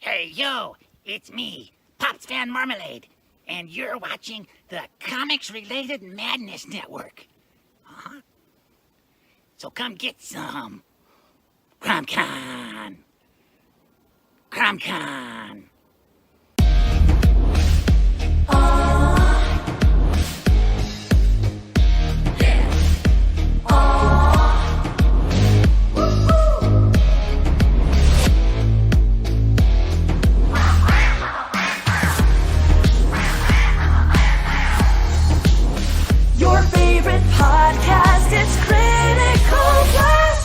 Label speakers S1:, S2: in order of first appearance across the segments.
S1: Hey, yo, it's me, Pops Van Marmalade, and you're watching the Comics-Related Madness Network. Uh-huh. So come get some. CromCon. CromCon.
S2: Your favorite podcast, it's Critical Blast.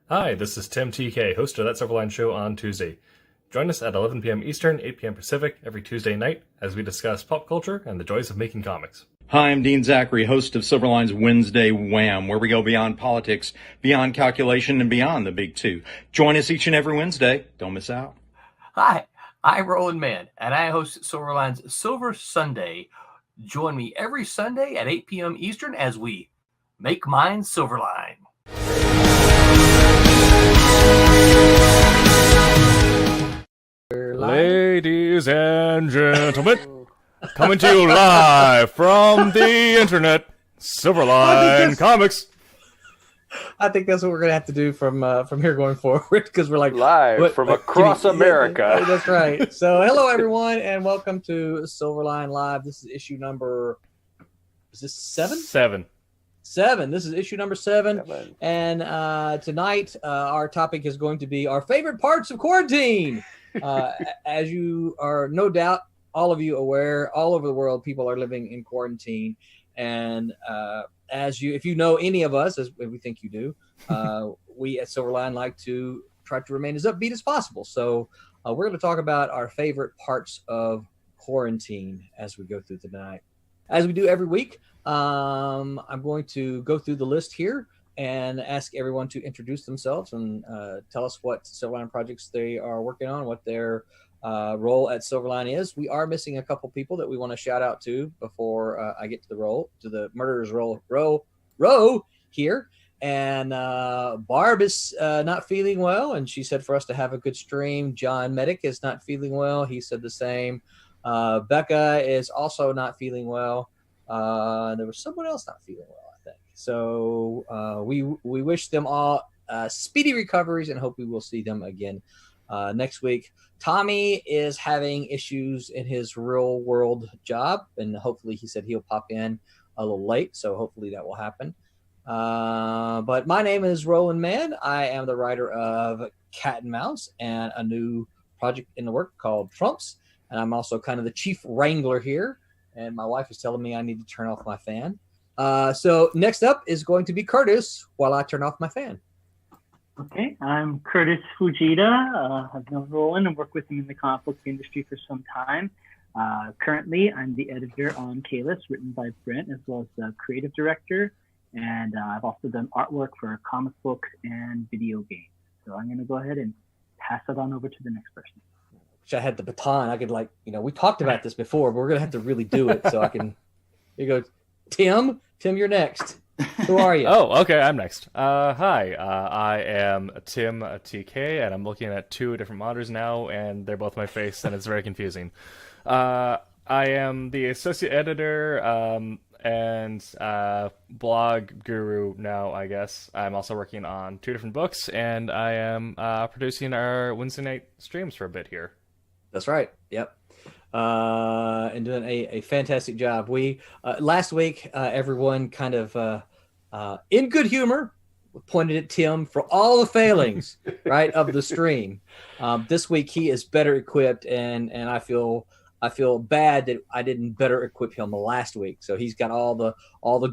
S3: Hi, this is Tim TK, host of That Silverline Show on Tuesday. Join us at 11 p.m. Eastern, 8 p.m. Pacific every Tuesday night as we discuss pop culture and the joys of making comics.
S4: Hi, I'm Dean Zachary, host of Silverline's Wednesday Wham, where we go beyond politics, beyond calculation, and beyond the big two. Join us each and every Wednesday. Don't miss out.
S5: Hi, I'm Roland Mann, and I host Silverline's Silver Sunday. Join me every Sunday at 8 p.m. Eastern as we make mine Silverline.
S3: Ladies and gentlemen, coming to you live from the internet, Silverline Comics.
S6: I think that's what we're gonna have to do from here going forward, because we're like
S7: live from across America.
S6: That's right. So, hello everyone, and welcome to Silverline Live. This is issue number. Is this 7? 7. This is issue number 7. And tonight, our topic is going to be our favorite parts of quarantine. As you are no doubt, all of you aware, all over the world, people are living in quarantine. And if you know any of us, as we think you do, we at Silverline like to try to remain as upbeat as possible. So we're going to talk about our favorite parts of quarantine as we go through the night. As we do every week, I'm going to go through the list here and ask everyone to introduce themselves and tell us what Silverline projects they are working on, what their role at Silverline is. We are missing a couple people that we want to shout out to before I get to the murderer's row here. And Barb is not feeling well, and she said for us to have a good stream. John Medic is not feeling well. He said the same. Becca is also not feeling well. There was someone else not feeling well, I think. So we wish them all speedy recoveries and hope we will see them again next week. Tommy is having issues in his real world job, and hopefully he said he'll pop in a little late, so hopefully that will happen. But my name is Roland Mann. I am the writer of Cat and Mouse and a new project in the work called Trumps, and I'm also kind of the chief wrangler here. And my wife is telling me I need to turn off my fan. So next up is going to be Curtis while I turn off my fan.
S8: Okay, I'm Curtis Fujita. I've known Roland and worked with him in the comic book industry for some time. Currently, I'm the editor on Kalis, written by Brent, as well as the creative director. And I've also done artwork for comic books and video games. So I'm going to go ahead and pass it on over to the next person.
S6: Wish I had the baton. I could we talked about this before, but we're going to have to really do it so I can. Here you go. Tim, you're next. Who are you?
S3: Oh, okay, I'm next. Hi, I am Tim TK, and I'm looking at two different monitors now, and they're both my face, and it's very confusing. I am the associate editor and blog guru now, I guess. I'm also working on two different books, and I am producing our Wednesday night streams for a bit here.
S6: That's right. Yep. And doing a fantastic job. We last week, everyone kind of in good humor pointed at Tim for all the failings, right, of the stream. This week he is better equipped, and I feel bad that I didn't better equip him last week. So he's got all the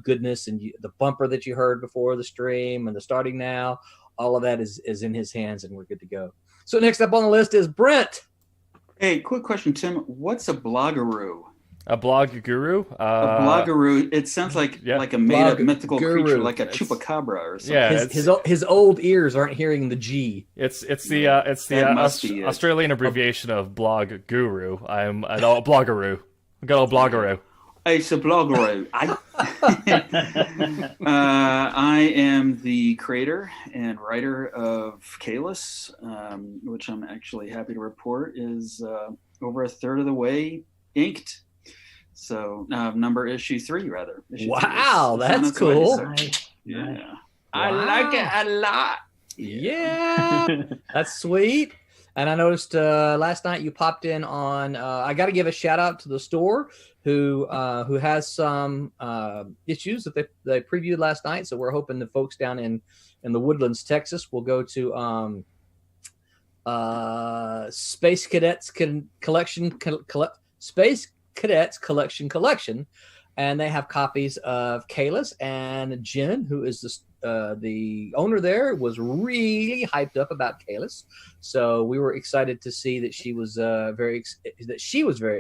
S6: goodness, and the bumper that you heard before the stream and the starting now, all of that is in his hands, and we're good to go. So next up on the list is Brent.
S9: Hey, quick question, Tim. What's a blogaroo?
S3: A blog guru?
S9: A blogaroo. It sounds like a made-up mythical creature, like a chupacabra or something.
S3: Yeah,
S6: his old ears aren't hearing the G.
S3: It's the Australian abbreviation of blog guru. I'm an old blogaroo. Good old blogaroo.
S9: It's a blogaroo. I am the creator and writer of Kalis, which I'm actually happy to report is over a third of the way inked. So issue 3, rather.
S6: Wow, that's cool.
S9: Yeah.
S6: Wow.
S9: I like it a lot.
S6: Yeah, that's sweet. And I noticed last night you popped in on. I got to give a shout out to the store who has some issues that they previewed last night. So we're hoping the folks down in the Woodlands, Texas, will go to Space Cadets Collection, and they have copies of Kalis, and Jen, who is the owner there, was really hyped up about Kalis. So we were excited to see that she was very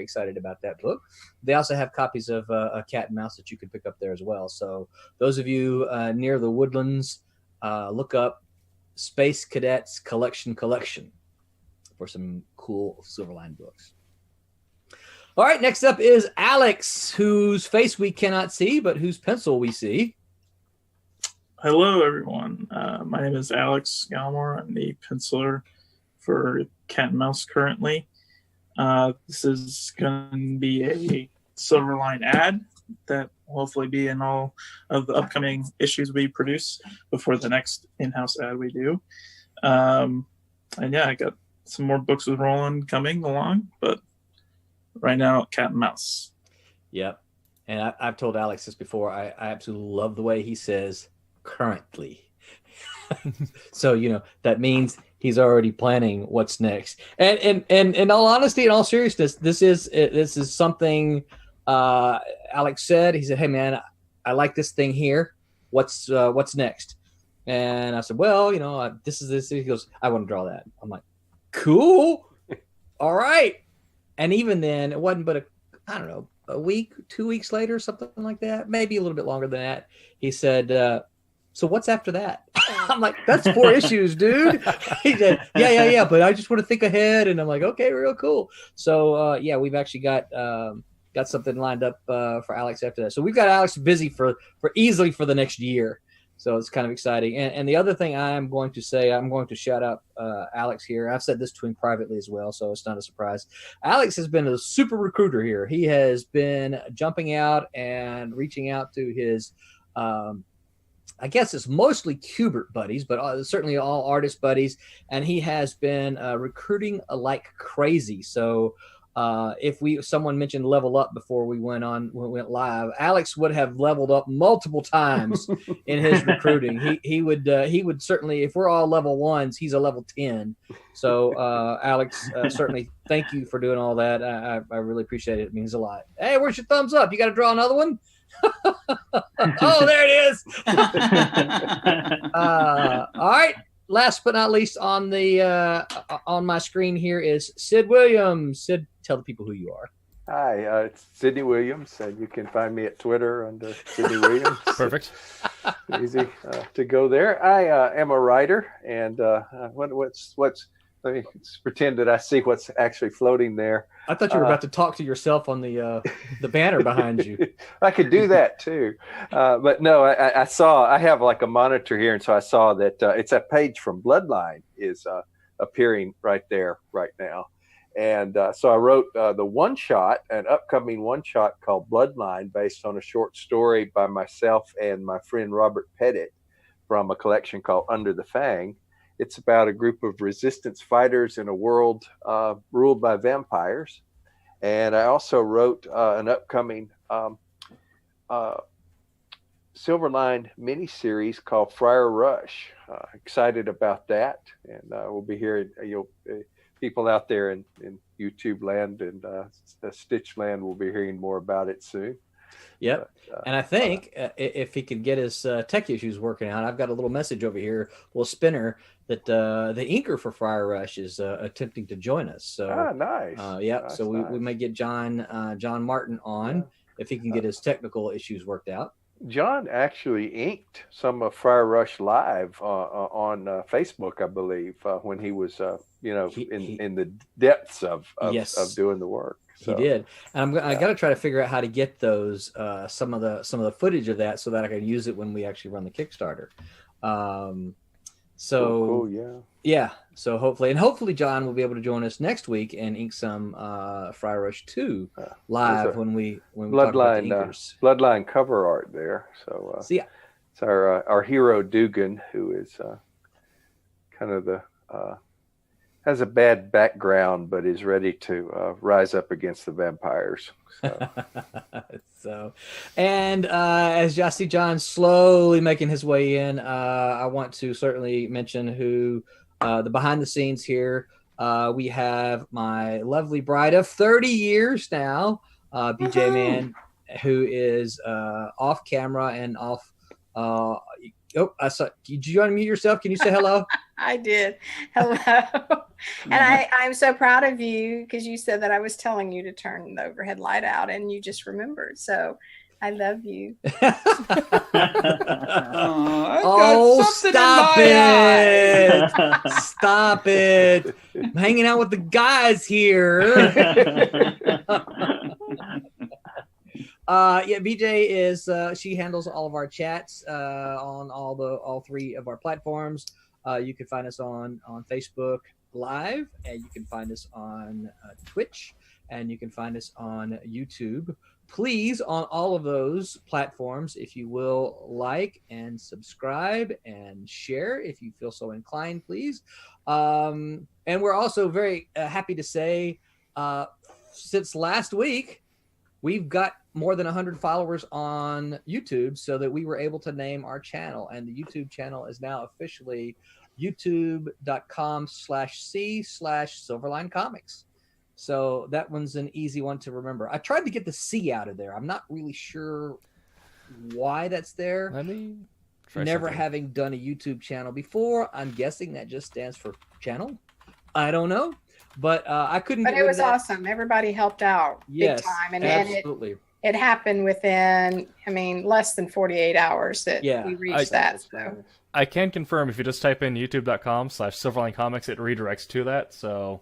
S6: excited about that book. They also have copies of a Cat and Mouse that you can pick up there as well. So those of you near the Woodlands, look up Space Cadets Collection for some cool Silverline books. All right, next up is Alex, whose face we cannot see, but whose pencil we see.
S10: Hello, everyone. My name is Alex Galmore. I'm the penciler for Cat and Mouse currently. This is going to be a Silverline ad that will hopefully be in all of the upcoming issues we produce before the next in-house ad we do. And yeah, I got some more books with Roland coming along, but right now, Cat and Mouse.
S6: Yep. And I've told Alex this before. I absolutely love the way he says currently. So, that means he's already planning what's next. And in all honesty, in all seriousness, this is something Alex said. He said, "Hey man, I like this thing here. What's next?" And I said, "Well, this is this." He goes, "I want to draw that." I'm like, "Cool. All right." And even then, it wasn't but a week, 2 weeks later, something like that, maybe a little bit longer than that. He said, "So what's after that?" I'm like, "That's 4 issues, dude." He said, "Yeah, but I just want to think ahead." And I'm like, "Okay, real cool." So we've actually got something lined up for Alex after that. So we've got Alex busy for easily for the next year. So it's kind of exciting. And the other thing I'm going to say, I'm going to shout out Alex here. I've said this to him privately as well, so it's not a surprise. Alex has been a super recruiter here. He has been jumping out and reaching out to his, I guess it's mostly Kubert buddies, but certainly all artist buddies. And he has been recruiting like crazy. So if someone mentioned level up before we went live, Alex would have leveled up multiple times in his recruiting. He would certainly, if we're all level 1s, he's a level 10. So Alex, certainly thank you for doing all that. I really appreciate it. It means a lot. Hey, where's your thumbs up? You got to draw another one? Oh, there it is. All right. Last but not least on the on my screen here is Sid Williams. Sid, tell the people who you are.
S7: Hi, it's Sidney Williams, and you can find me at Twitter under Sidney Williams.
S3: Perfect.
S7: Easy to go there. I am a writer, and what's let me pretend that I see what's actually floating there.
S6: I thought you were about to talk to yourself on the banner behind you.
S7: I could do that too, but no. I saw. I have like a monitor here, and so I saw that it's a page from Bloodline is appearing right there right now. And so I wrote an upcoming one-shot called Bloodline, based on a short story by myself and my friend Robert Pettit from a collection called Under the Fang. It's about a group of resistance fighters in a world ruled by vampires. And I also wrote an upcoming Silverline miniseries called Friar Rush. Excited about that. And we'll be hearing, people out there in YouTube land and Stitch land will be hearing more about it soon.
S6: Yep. And I think if he could get his tech issues working out, I've got a little message over here, a little spinner, that the inker for Friar Rush is attempting to join us. So
S7: nice.
S6: Nice, so we may get John Martin on if he can get his technical issues worked out.
S7: John actually inked some of Friar Rush Live on Facebook, I believe, when he was, in the depths of doing the work. So,
S6: he did, and I got to try to figure out how to get those some of the footage of that so that I can use it when we actually run the Kickstarter.
S7: Cool,
S6: yeah. So hopefully John will be able to join us next week and ink some Friar Rush 2 live when we talk about the inkers.
S7: Bloodline cover art there. So it's our hero Dugan, who is kind of has a bad background, but is ready to rise up against the vampires.
S6: So, and as I see John slowly making his way in, I want to certainly mention who the behind the scenes here. We have my lovely bride of 30 years now, BJ Man, who is off camera and off. I saw. Did you unmute yourself? Can you say hello?
S11: I did. Hello. And I'm so proud of you because you said that I was telling you to turn the overhead light out and you just remembered. So I love you.
S6: Stop it. Stop it. I'm hanging out with the guys here. BJ is she handles all of our chats on all three of our platforms. You can find us on Facebook Live, and you can find us on Twitch, and you can find us on YouTube. Please, on all of those platforms, if you will, like and subscribe and share if you feel so inclined, please. And we're also very happy to say, since last week, we've got more than 100 followers on YouTube, so that we were able to name our channel. And the YouTube channel is now officially youtube.com/C/Silverline Comics. So that one's an easy one to remember. I tried to get the C out of there. I'm not really sure why that's there. Never having done a YouTube channel before. I'm guessing that just stands for channel. I don't know. But I couldn't.
S11: But it was awesome. Everybody helped out big time, and
S6: absolutely.
S11: It happened within, less than 48 hours that we reached that. So
S3: I can confirm if you just type in youtube.com/Silverline Comics, it redirects to that. So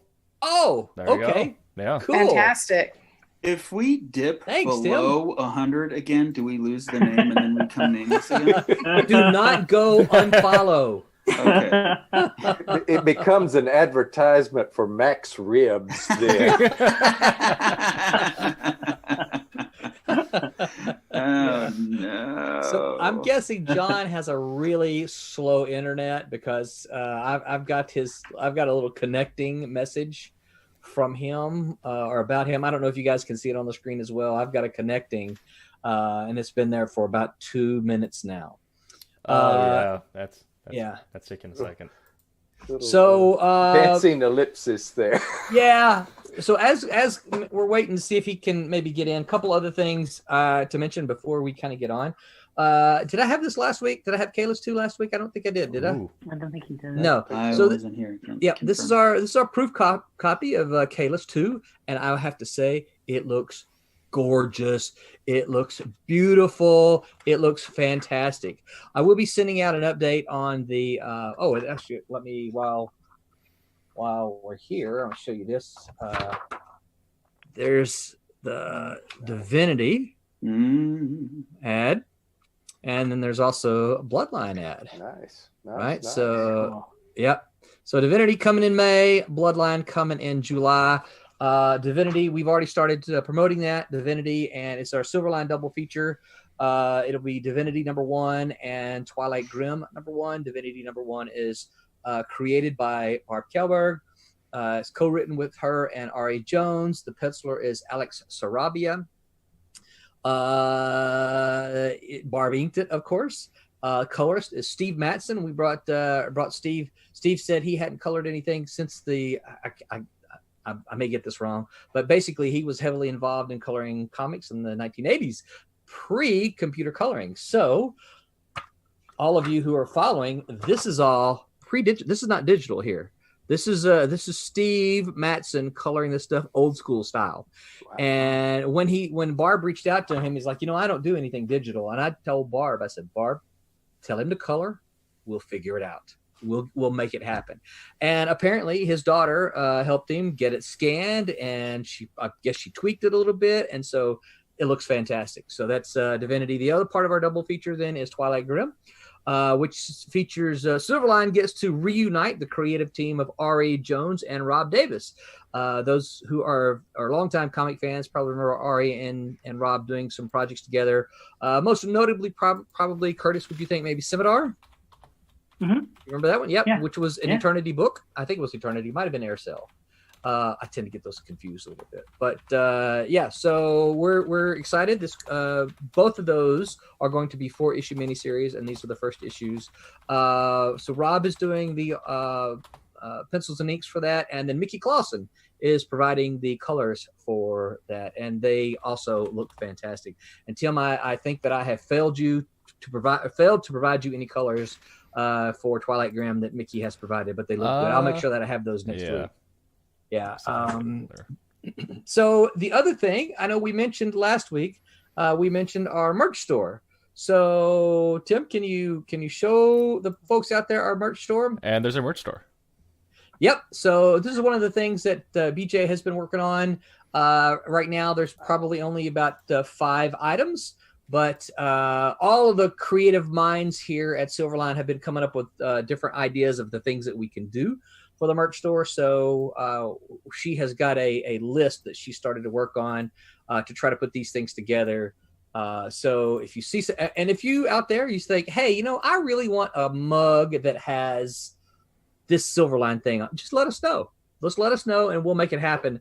S3: there you go. Yeah,
S11: cool. Fantastic.
S9: If we dip below 100 again, do we lose the name and then we come nameless again?
S6: Do not go unfollow.
S9: Okay.
S7: It becomes an advertisement for Max Ribs there.
S9: Oh no!
S6: So I'm guessing John has a really slow internet because I've got a little connecting message from him or about him. I don't know if you guys can see it on the screen as well. I've got a connecting, and it's been there for about 2 minutes now.
S3: That's taking a second.
S7: So dancing ellipsis there.
S6: Yeah. So as we're waiting to see if he can maybe get in, a couple other things to mention before we kind of get on. Did I have this last week? Did I have Kalis 2 last week? I don't think I did. Did I?
S8: I don't think you did.
S6: No.
S9: I
S6: So
S9: wasn't here. Can't
S6: yeah, this is our proof copy of Kalis 2, and I have to say it looks gorgeous. It looks beautiful. It looks fantastic. I will be sending out an update on the. Actually, let me while we're here, I'll show you this. There's the Divinity ad, and then there's also a Bloodline ad.
S7: Nice.
S6: Right.
S7: Nice.
S6: So,
S8: Cool.
S6: yep. So Divinity coming in May, Bloodline coming in July. Divinity, we've already started promoting that Divinity, and it's our Silverline double feature. It'll be Divinity #1 and Twilight Grim #1. Divinity #1 is created by Barb Kelberg. It's co-written with her and R.A. Jones. The penciler is Alex Sarabia. Barb inked it, of course. Colorist is Steve Matson. We brought Steve. Steve said he hadn't colored anything since I may get this wrong, but basically he was heavily involved in coloring comics in the 1980s, pre-computer coloring. So all of you who are following, this is all pre-digital. This is not digital here. This is Steve Matson coloring this stuff old school style. Wow. And when Barb reached out to him, he's like, I don't do anything digital. And I told Barb, I said, Barb, tell him to color. We'll figure it out. We'll make it happen. And apparently his daughter helped him get it scanned, and I guess she tweaked it a little bit, and so it looks fantastic. So that's Divinity. The other part of our double feature then is Twilight Grim, which features Silverline gets to reunite the creative team of R.A. Jones and Rob Davis. Those who are longtime comic fans probably remember R.A. and Rob doing some projects together. Most notably, probably, Curtis, would you think maybe Scimitar?
S8: Mm-hmm.
S6: You remember that one? Yep.
S8: Yeah.
S6: Which was an Eternity book. I think it was Eternity. Might have been Aircell. I tend to get those confused a little bit, but so we're excited. This both of those are going to be 4-issue miniseries, and these are the first issues. So Rob is doing the pencils and inks for that, and then Mickey Clausen is providing the colors for that, and they also look fantastic. And Tim, I think that I have failed to provide you any colors for Twilight Grim that Mickey has provided, but they look good. I'll make sure that I have those next week. Yeah. So the other thing I know we mentioned last week, we mentioned our merch store. So Tim, can you show the folks out there our merch store?
S3: And there's a merch store.
S6: Yep. So this is one of the things that BJ has been working on. Right now, there's probably only about 5 items. But all of the creative minds here at Silverline have been coming up with different ideas of the things that we can do for the merch store. So she has got a list that she started to work on to try to put these things together. So if you see, and if you out there, you think, hey, I really want a mug that has this Silverline thing, just let us know. Just let us know, and we'll make it happen.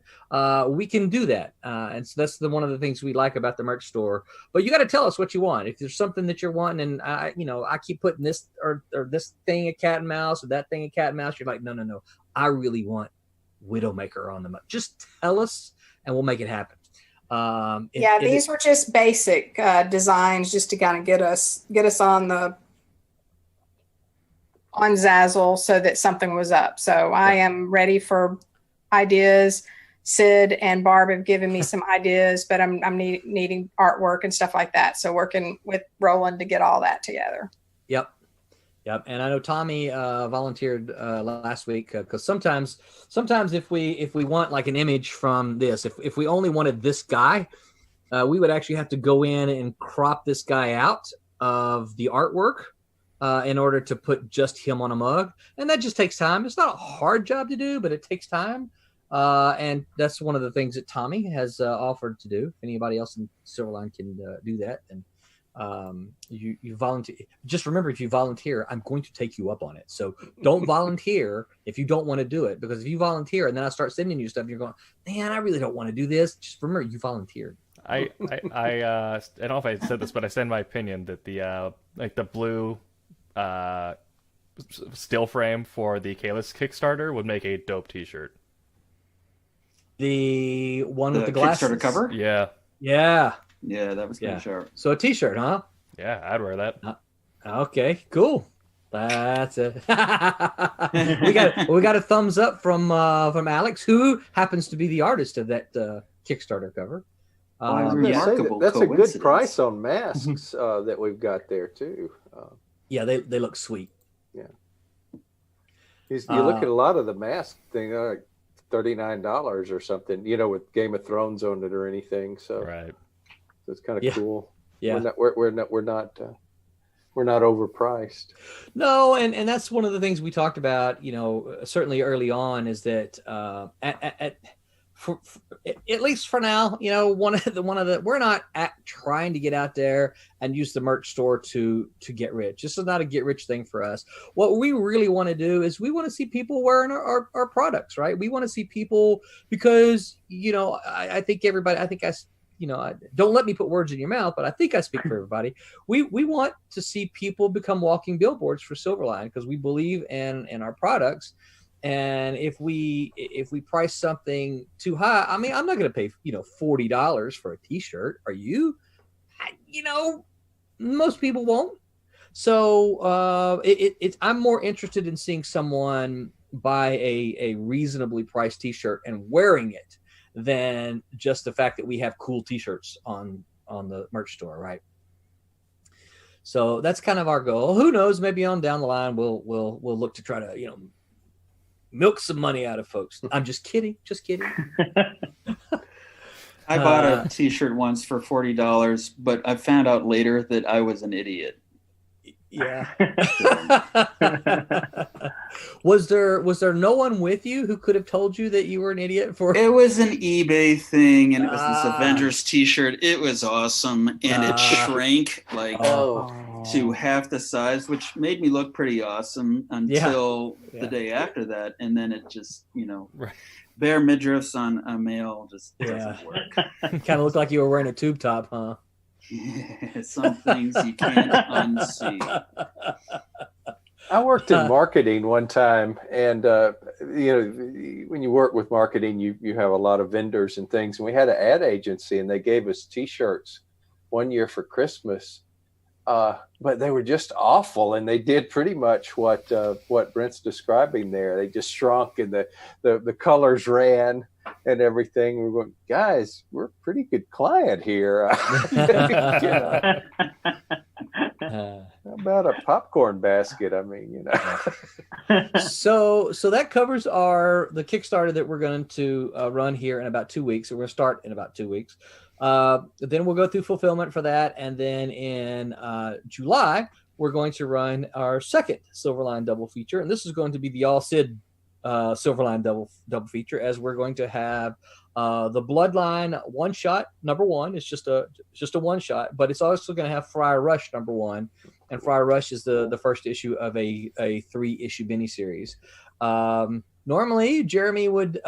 S6: We can do that, and so that's one of the things we like about the merch store. But you got to tell us what you want. If there's something that you're wanting, and I keep putting this or this thing a cat and mouse or that thing a cat and mouse, you're like, no, I really want Widowmaker on the mug. Just tell us, and we'll make it happen.
S11: These were just basic designs, just to kind of get us on Zazzle so that something was up. So I am ready for ideas. Sid and Barb have given me some ideas, but I'm needing artwork and stuff like that. So working with Roland to get all that together.
S6: Yep. And I know Tommy volunteered last week because sometimes if we want like an image from this, if we only wanted this guy, we would actually have to go in and crop this guy out of the artwork in order to put just him on a mug. And that just takes time. It's not a hard job to do, but it takes time. And that's one of the things that Tommy has offered to do. If anybody else in Silverline can do that, and you volunteer. Just remember, if you volunteer, I'm going to take you up on it. So don't volunteer if you don't want to do it, because if you volunteer and then I start sending you stuff, you're going, man, I really don't want to do this. Just remember, you volunteered.
S3: I don't know if I said this, but I said in my opinion that the the blue still frame for the Kalis Kickstarter would make a dope T-shirt.
S6: The one with the glasses
S9: Kickstarter cover?
S3: Yeah,
S9: that was kind of sharp.
S6: So a T-shirt, huh?
S3: Yeah, I'd wear that.
S6: Okay, cool. That's it. we got a thumbs up from Alex, who happens to be the artist of that Kickstarter cover.
S9: Why
S7: I was gonna say
S9: remarkable
S7: that's a good
S9: coincidence.
S7: price on masks that we've got there too.
S6: Yeah, they look sweet.
S7: Yeah, you look at a lot of the mask thing, like $39 or something. You know, with Game of Thrones on it or anything. So
S3: Right.
S7: So it's kind of cool.
S6: Yeah,
S7: we're not overpriced.
S6: No, and that's one of the things we talked about. You know, certainly early on, is that at least for now, you know, one of the we're not trying to get out there and use the merch store to get rich. This is not a get rich thing for us. What we really want to do is we want to see people wearing our products, right? We want to see people, because, you know, I think everybody, you know, don't let me put words in your mouth, but I think I speak for everybody. We want to see people become walking billboards for Silverline, because we believe in our products. And if we price something too high, I mean, I'm not going to pay, you know, $40 for a T-shirt. Are you? You know, most people won't. So I'm more interested in seeing someone buy a reasonably priced T-shirt and wearing it than just the fact that we have cool T-shirts on the merch store, right? So that's kind of our goal. Who knows? Maybe on down the line we'll look to try to, you know, milk some money out of folks. I'm just kidding.
S9: I bought a T-shirt once for $40, but I found out later that I was an idiot.
S6: Yeah. Was there no one with you who could have told you that you were an idiot for?
S9: It was an eBay thing, and it was this Avengers T-shirt. It was awesome, and it shrank to half the size, which made me look pretty awesome until the day after that, and then it just, you know, bare midriffs on a male just doesn't work.
S6: Kind of looked like you were wearing a tube top, huh?
S9: Some things you can't unsee.
S7: I worked in marketing one time, and you know, when you work with marketing, you have a lot of vendors and things. And we had an ad agency, and they gave us T-shirts one year for Christmas, but they were just awful, and they did pretty much what Brent's describing there. They just shrunk, and the colors ran and everything. We're going, guys, we're a pretty good client here. How about a popcorn basket? I mean, you know.
S6: So that covers the Kickstarter that we're going to run here in about 2 weeks. So we're going to start in about 2 weeks. Then we'll go through fulfillment for that, and then in July we're going to run our second Silverline double feature, and this is going to be the All Sid Silverline double feature, as we're going to have the Bloodline one shot number one. It's just a one shot, but it's also going to have Friar Rush number one, and Friar Rush is the first issue of a 3-issue miniseries. Normally Jeremy would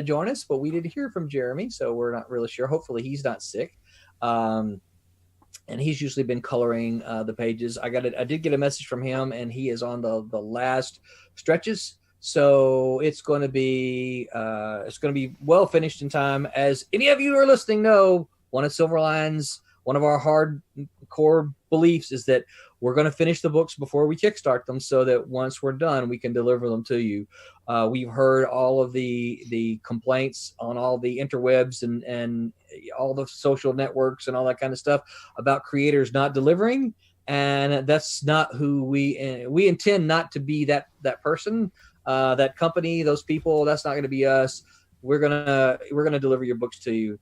S6: join us, but we didn't hear from Jeremy, so we're not really sure. Hopefully he's not sick. And he's usually been coloring the pages. I did get a message from him, and he is on the last stretches. So it's going to be well finished in time. As any of you who are listening know, one of Silverline's, one of our hardcore beliefs is that we're going to finish the books before we kickstart them, so that once we're done, we can deliver them to you. We've heard all of the complaints on all the interwebs and all the social networks and all that kind of stuff about creators not delivering, and that's not who we intend not to be that person. That company, those people, that's not going to be us. We're gonna deliver your books to you.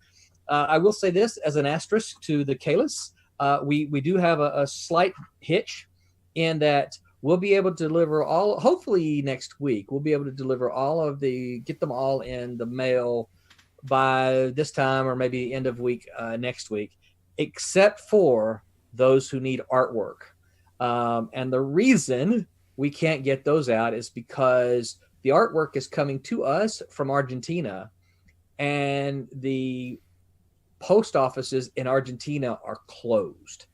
S6: I will say this as an asterisk to the Kalis. We do have a slight hitch in that we'll be able to deliver hopefully next week, we'll be able to deliver get them all in the mail by this time, or maybe end of week next week, except for those who need artwork. And the reason we can't get those out is because the artwork is coming to us from Argentina, and the post offices in Argentina are closed.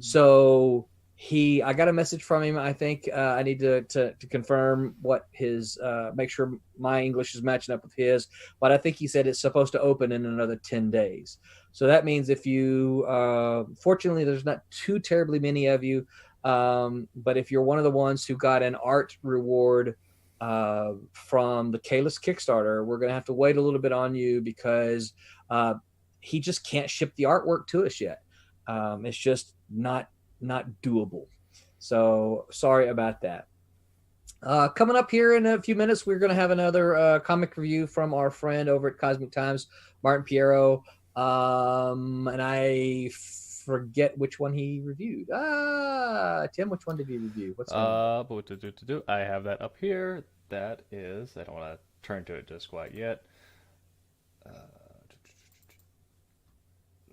S6: So I got a message from him. I think I need to confirm what his make sure my English is matching up with his, but I think he said it's supposed to open in another 10 days. So that means if you, fortunately, there's not too terribly many of you, but if you're one of the ones who got an art reward from the Kalis Kickstarter, we're going to have to wait a little bit on you because he just can't ship the artwork to us yet. It's just not doable. So sorry about that. Coming up here in a few minutes, we're going to have another comic review from our friend over at Cosmic Times, Martin Piero. And I forget which one he reviewed. Tim, which one did he review? What's
S3: I have that up here. That is, I don't want to turn to it just quite yet.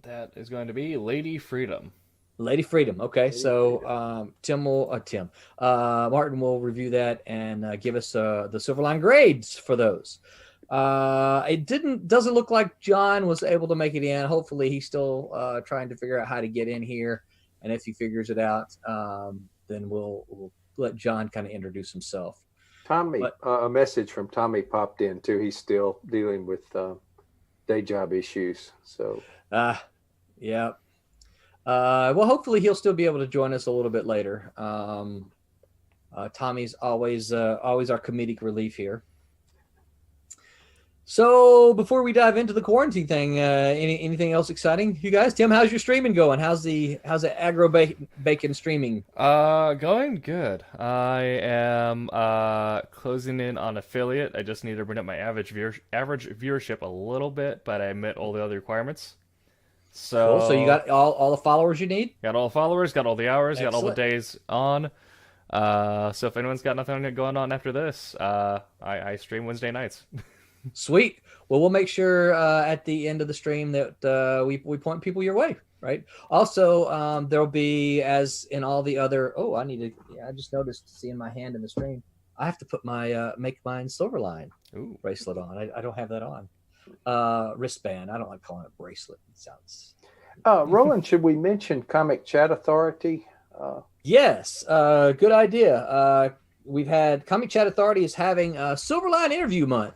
S3: That is going to be Lady Freedom.
S6: Lady Freedom. Okay, so Martin will review that and give us the Silverline grades for those. It doesn't look like John was able to make it in. Hopefully he's still trying to figure out how to get in here, and if he figures it out, then we'll let John kind of introduce himself.
S7: Tommy, a message from Tommy popped in too. He's still dealing with day job issues. So
S6: yeah. Well, hopefully he'll still be able to join us a little bit later. Tommy's always our comedic relief here. So before we dive into the quarantine thing, anything else exciting, you guys? Tim, how's your streaming going? How's the Agro Bacon streaming?
S3: Going good. I am closing in on affiliate. I just need to bring up my average viewership a little bit, but I met all the other requirements. So,
S6: cool. So you got all the followers you need?
S3: Got all the followers, got all the hours,
S6: Excellent.
S3: got all the days on. So if anyone's got nothing going on after this, I stream Wednesday nights.
S6: Sweet. Well, we'll make sure at the end of the stream that we point people your way, right? Also, there'll be, as in all the other. Oh, I just noticed seeing my hand in the stream. I have to put my Make Mine Silverline bracelet on. I don't have that on. Wristband. I don't like calling it bracelet. It sounds.
S7: Roland, should we mention Comic Chat Authority?
S6: Yes. Good idea. We've had Comic Chat Authority is having a Silverline interview month.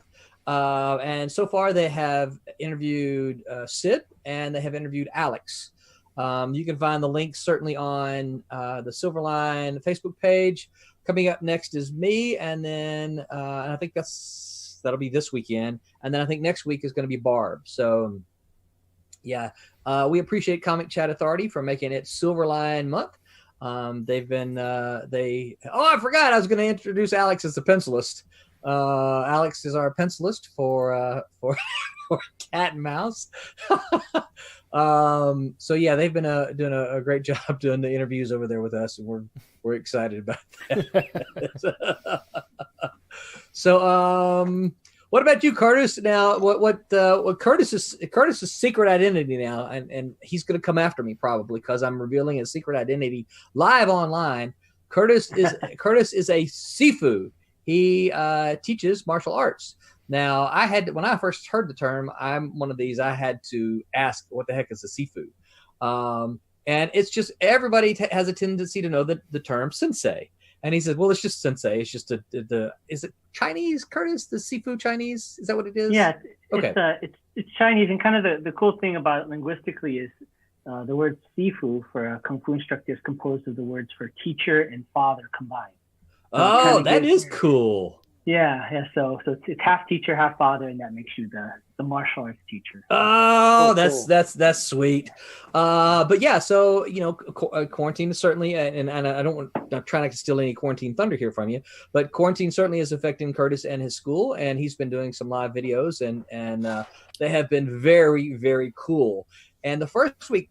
S6: And so far they have interviewed Sid and they have interviewed Alex. You can find the link certainly on the Silverline Facebook page. Coming up next is me, and then I think that'll be this weekend. And then I think next week is going to be Barb. So yeah, we appreciate Comic Chat Authority for making it Silverline month. They've been I forgot I was going to introduce Alex as the pencilist. Alex is our pencilist for Cat and Mouse. So yeah, they've been doing a great job doing the interviews over there with us, and we're excited about that. So what about you, Curtis? Now, what Curtis's secret identity now, and he's going to come after me probably because I'm revealing his secret identity live online. Curtis is a Sifu. He teaches martial arts. Now, when I first heard the term, I'm one of these, I had to ask, what the heck is a Sifu? And it's just, everybody has a tendency to know the term sensei. And he said, well, it's just sensei. It's just is it Chinese, Curtis? The Sifu Chinese? Is that what it is?
S8: Yeah.
S6: Okay.
S8: It's Chinese. And kind of the cool thing about it linguistically is the word Sifu for a Kung Fu instructor is composed of the words for teacher and father combined.
S6: So that is cool.
S8: Yeah. So it's half teacher, half father, and that makes you the martial arts teacher.
S6: Oh, that's sweet. But yeah, so quarantine is certainly, and I'm trying not to steal any quarantine thunder here from you, but quarantine certainly is affecting Curtis and his school, and he's been doing some live videos, and they have been very, very cool. And the first week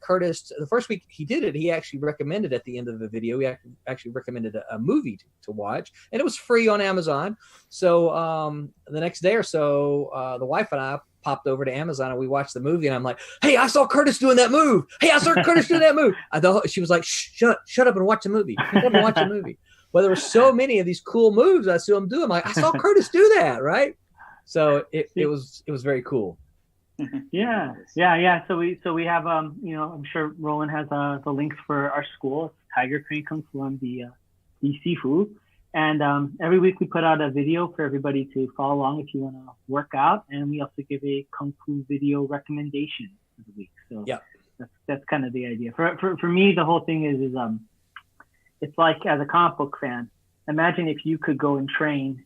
S6: he did it, he actually recommended at the end of the video, he actually recommended a movie to watch, and it was free on Amazon. So the next day or so, the wife and I popped over to Amazon and we watched the movie, and I'm like, hey, I saw Curtis doing that move. Hey, I saw Curtis doing that move. She was like, shut up and watch the movie. Shut up and watch the movie. Well, there were so many of these cool moves I saw him do. I'm like, I saw Curtis do that, right? So it was very cool.
S8: Yeah. So we have I'm sure Roland has the links for our school, Tiger Crane Kung Fu and the Sifu, and every week we put out a video for everybody to follow along if you want to work out, and we also give a Kung Fu video recommendation. of the week. So
S6: yeah,
S8: that's kind of the idea. For me, the whole thing is it's like, as a comic book fan, imagine if you could go and train,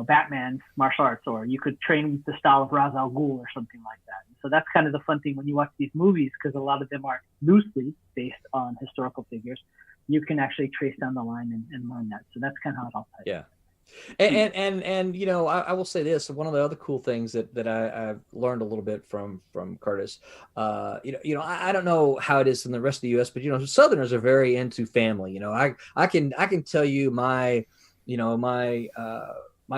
S8: Batman's martial arts, or you could train the style of Ra's al Ghul or something like that. So that's kind of the fun thing when you watch these movies, because a lot of them are loosely based on historical figures. You can actually trace down the line and learn that. So that's kind of how it all ties.
S6: Yeah. And I will say this, one of the other cool things that I've learned a little bit from Curtis, I don't know how it is in the rest of the US, but Southerners are very into family. I can tell you my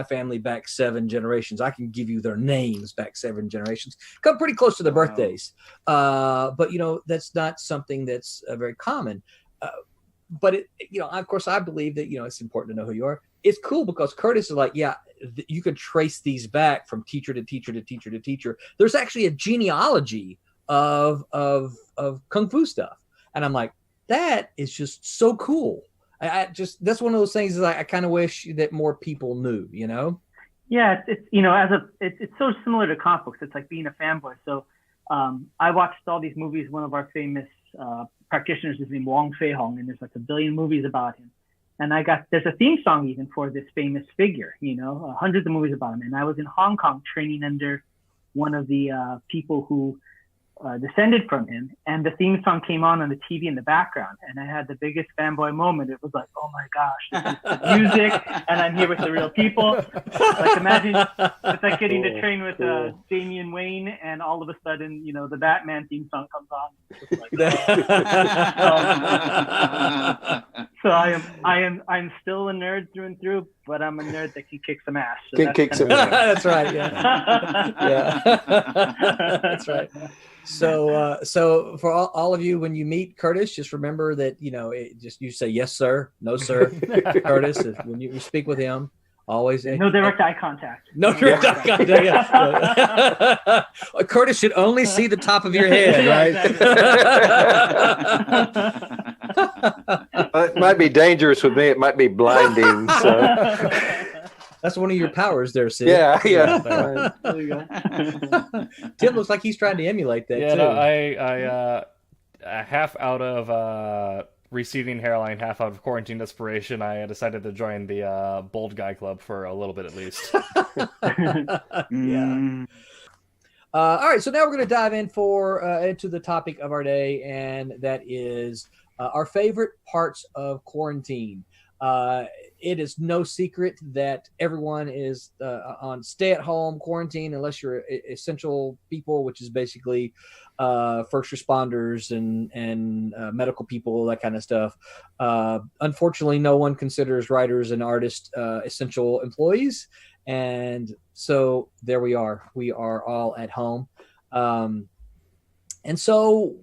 S6: family back 7 generations. I can give you their names back 7 generations, come pretty close to their birthdays. But that's not something that's very common. But of course, I believe that it's important to know who you are. It's cool because Curtis is like, yeah, you can trace these back from teacher to teacher to teacher to teacher. There's actually a genealogy of Kung Fu stuff, and I'm like, that is just so cool. That's one of those things that I kind of wish that more people knew.
S8: Yeah, it's so similar to comic books. It's like being a fanboy. So I watched all these movies. One of our famous practitioners is named Wong Fei Hong, and there's like a billion movies about him. And there's a theme song even for this famous figure, hundreds of movies about him. And I was in Hong Kong training under one of the people who descended from him, and the theme song came on the TV in the background, and I had the biggest fanboy moment. It was like, oh my gosh, this is the music, and I'm here with the real people. Like, imagine it's like getting to train with Damian Wayne, and all of a sudden, the Batman theme song comes on. So I'm still a nerd through and through, but I'm a nerd that can kick some ass. So
S7: kick some ass.
S6: That's right. Yeah. Yeah. That's right. So for all of you, when you meet Curtis, just remember that you say yes sir, no sir. Curtis, when you speak with him, always
S8: no direct eye contact.
S6: No direct eye contact. Yeah. Curtis should only see the top of your head, right?
S7: It might be dangerous with me. It might be blinding. So.
S6: That's one of your powers there, Sid.
S7: Yeah.
S8: There you go.
S6: Tim looks like he's trying to emulate that, too.
S3: No, I half out of receding hairline, half out of quarantine desperation, I decided to join the Bold Guy Club for a little bit at least.
S6: Yeah. All right, so now we're going to dive into the topic of our day, and that is our favorite parts of quarantine. It is no secret that everyone is on stay-at-home quarantine unless you're essential people, which is basically first responders and medical people, that kind of stuff. Unfortunately, no one considers writers and artists essential employees, and so there we are. We are all at home, and so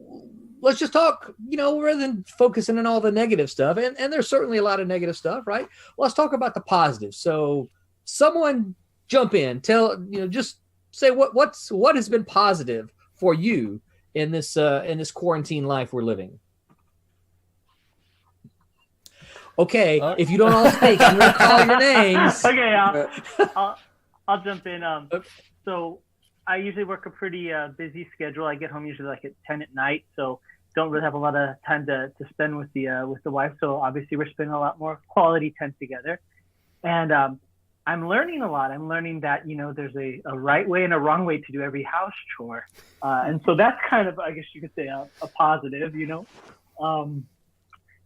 S6: let's just talk, rather than focusing on all the negative stuff. And there's certainly a lot of negative stuff, right? Let's talk about the positives. So someone jump in, just say what has been positive for you in this quarantine life we're living. Okay, if you don't all speak, I'm going to call your names.
S8: Okay, I'll jump in. So I usually work a pretty busy schedule. I get home usually like at 10 at night, so don't really have a lot of time to spend with the wife. So obviously we're spending a lot more quality time together. And I'm learning a lot. I'm learning that, there's a right way and a wrong way to do every house chore. And so that's kind of, I guess you could say, a positive,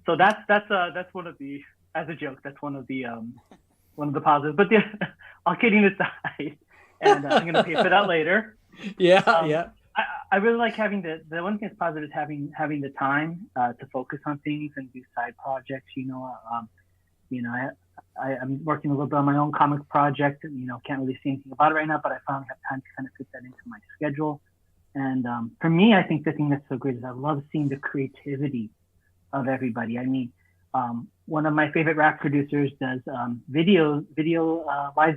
S8: So that's one of the, as a joke, that's one of the positives. But I'll kidding aside. And I'm going to pay for that later.
S6: Yeah.
S8: I really like having the one thing that's positive is having the time to focus on things and do side projects. I'm working a little bit on my own comic project. Can't really see anything about it right now, but I finally have time to kind of fit that into my schedule. And for me, I think the thing that's so great is I love seeing the creativity of everybody. I mean, one of my favorite rap producers does live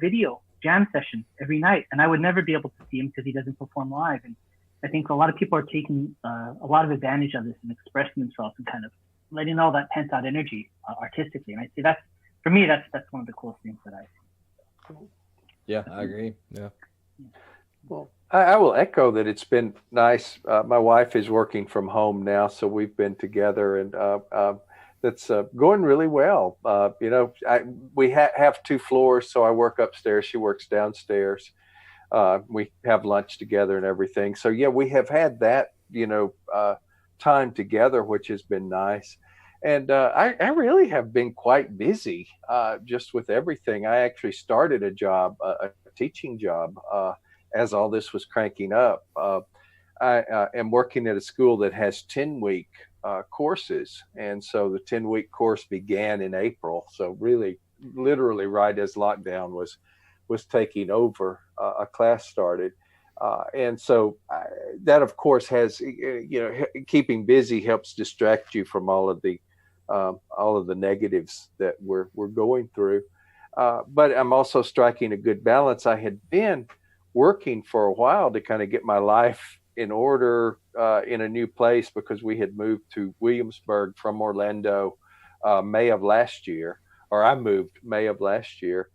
S8: video jam session every night, and I would never be able to see him because he doesn't perform live. And I think a lot of people are taking a lot of advantage of this and expressing themselves and kind of letting all that pent out energy artistically. And I see that's one of the coolest things that I see.
S6: Yeah, I agree.
S3: Yeah.
S7: Well, I will echo that it's been nice. My wife is working from home now, so we've been together, and that's going really well. We have 2 floors, so I work upstairs. She works downstairs. We have lunch together and everything. So yeah, we have had that, time together, which has been nice. And I really have been quite busy just with everything. I actually started a job, a teaching job, as all this was cranking up. I am working at a school that has 10-week courses. And so the 10-week course began in April. So really, literally right as lockdown was taking over, a class started. And so that, of course, has, keeping busy helps distract you from all of the negatives that we're going through. But I'm also striking a good balance. I had been working for a while to kind of get my life in order in a new place, because we had moved to Williamsburg from Orlando May of last year, or I moved May of last year.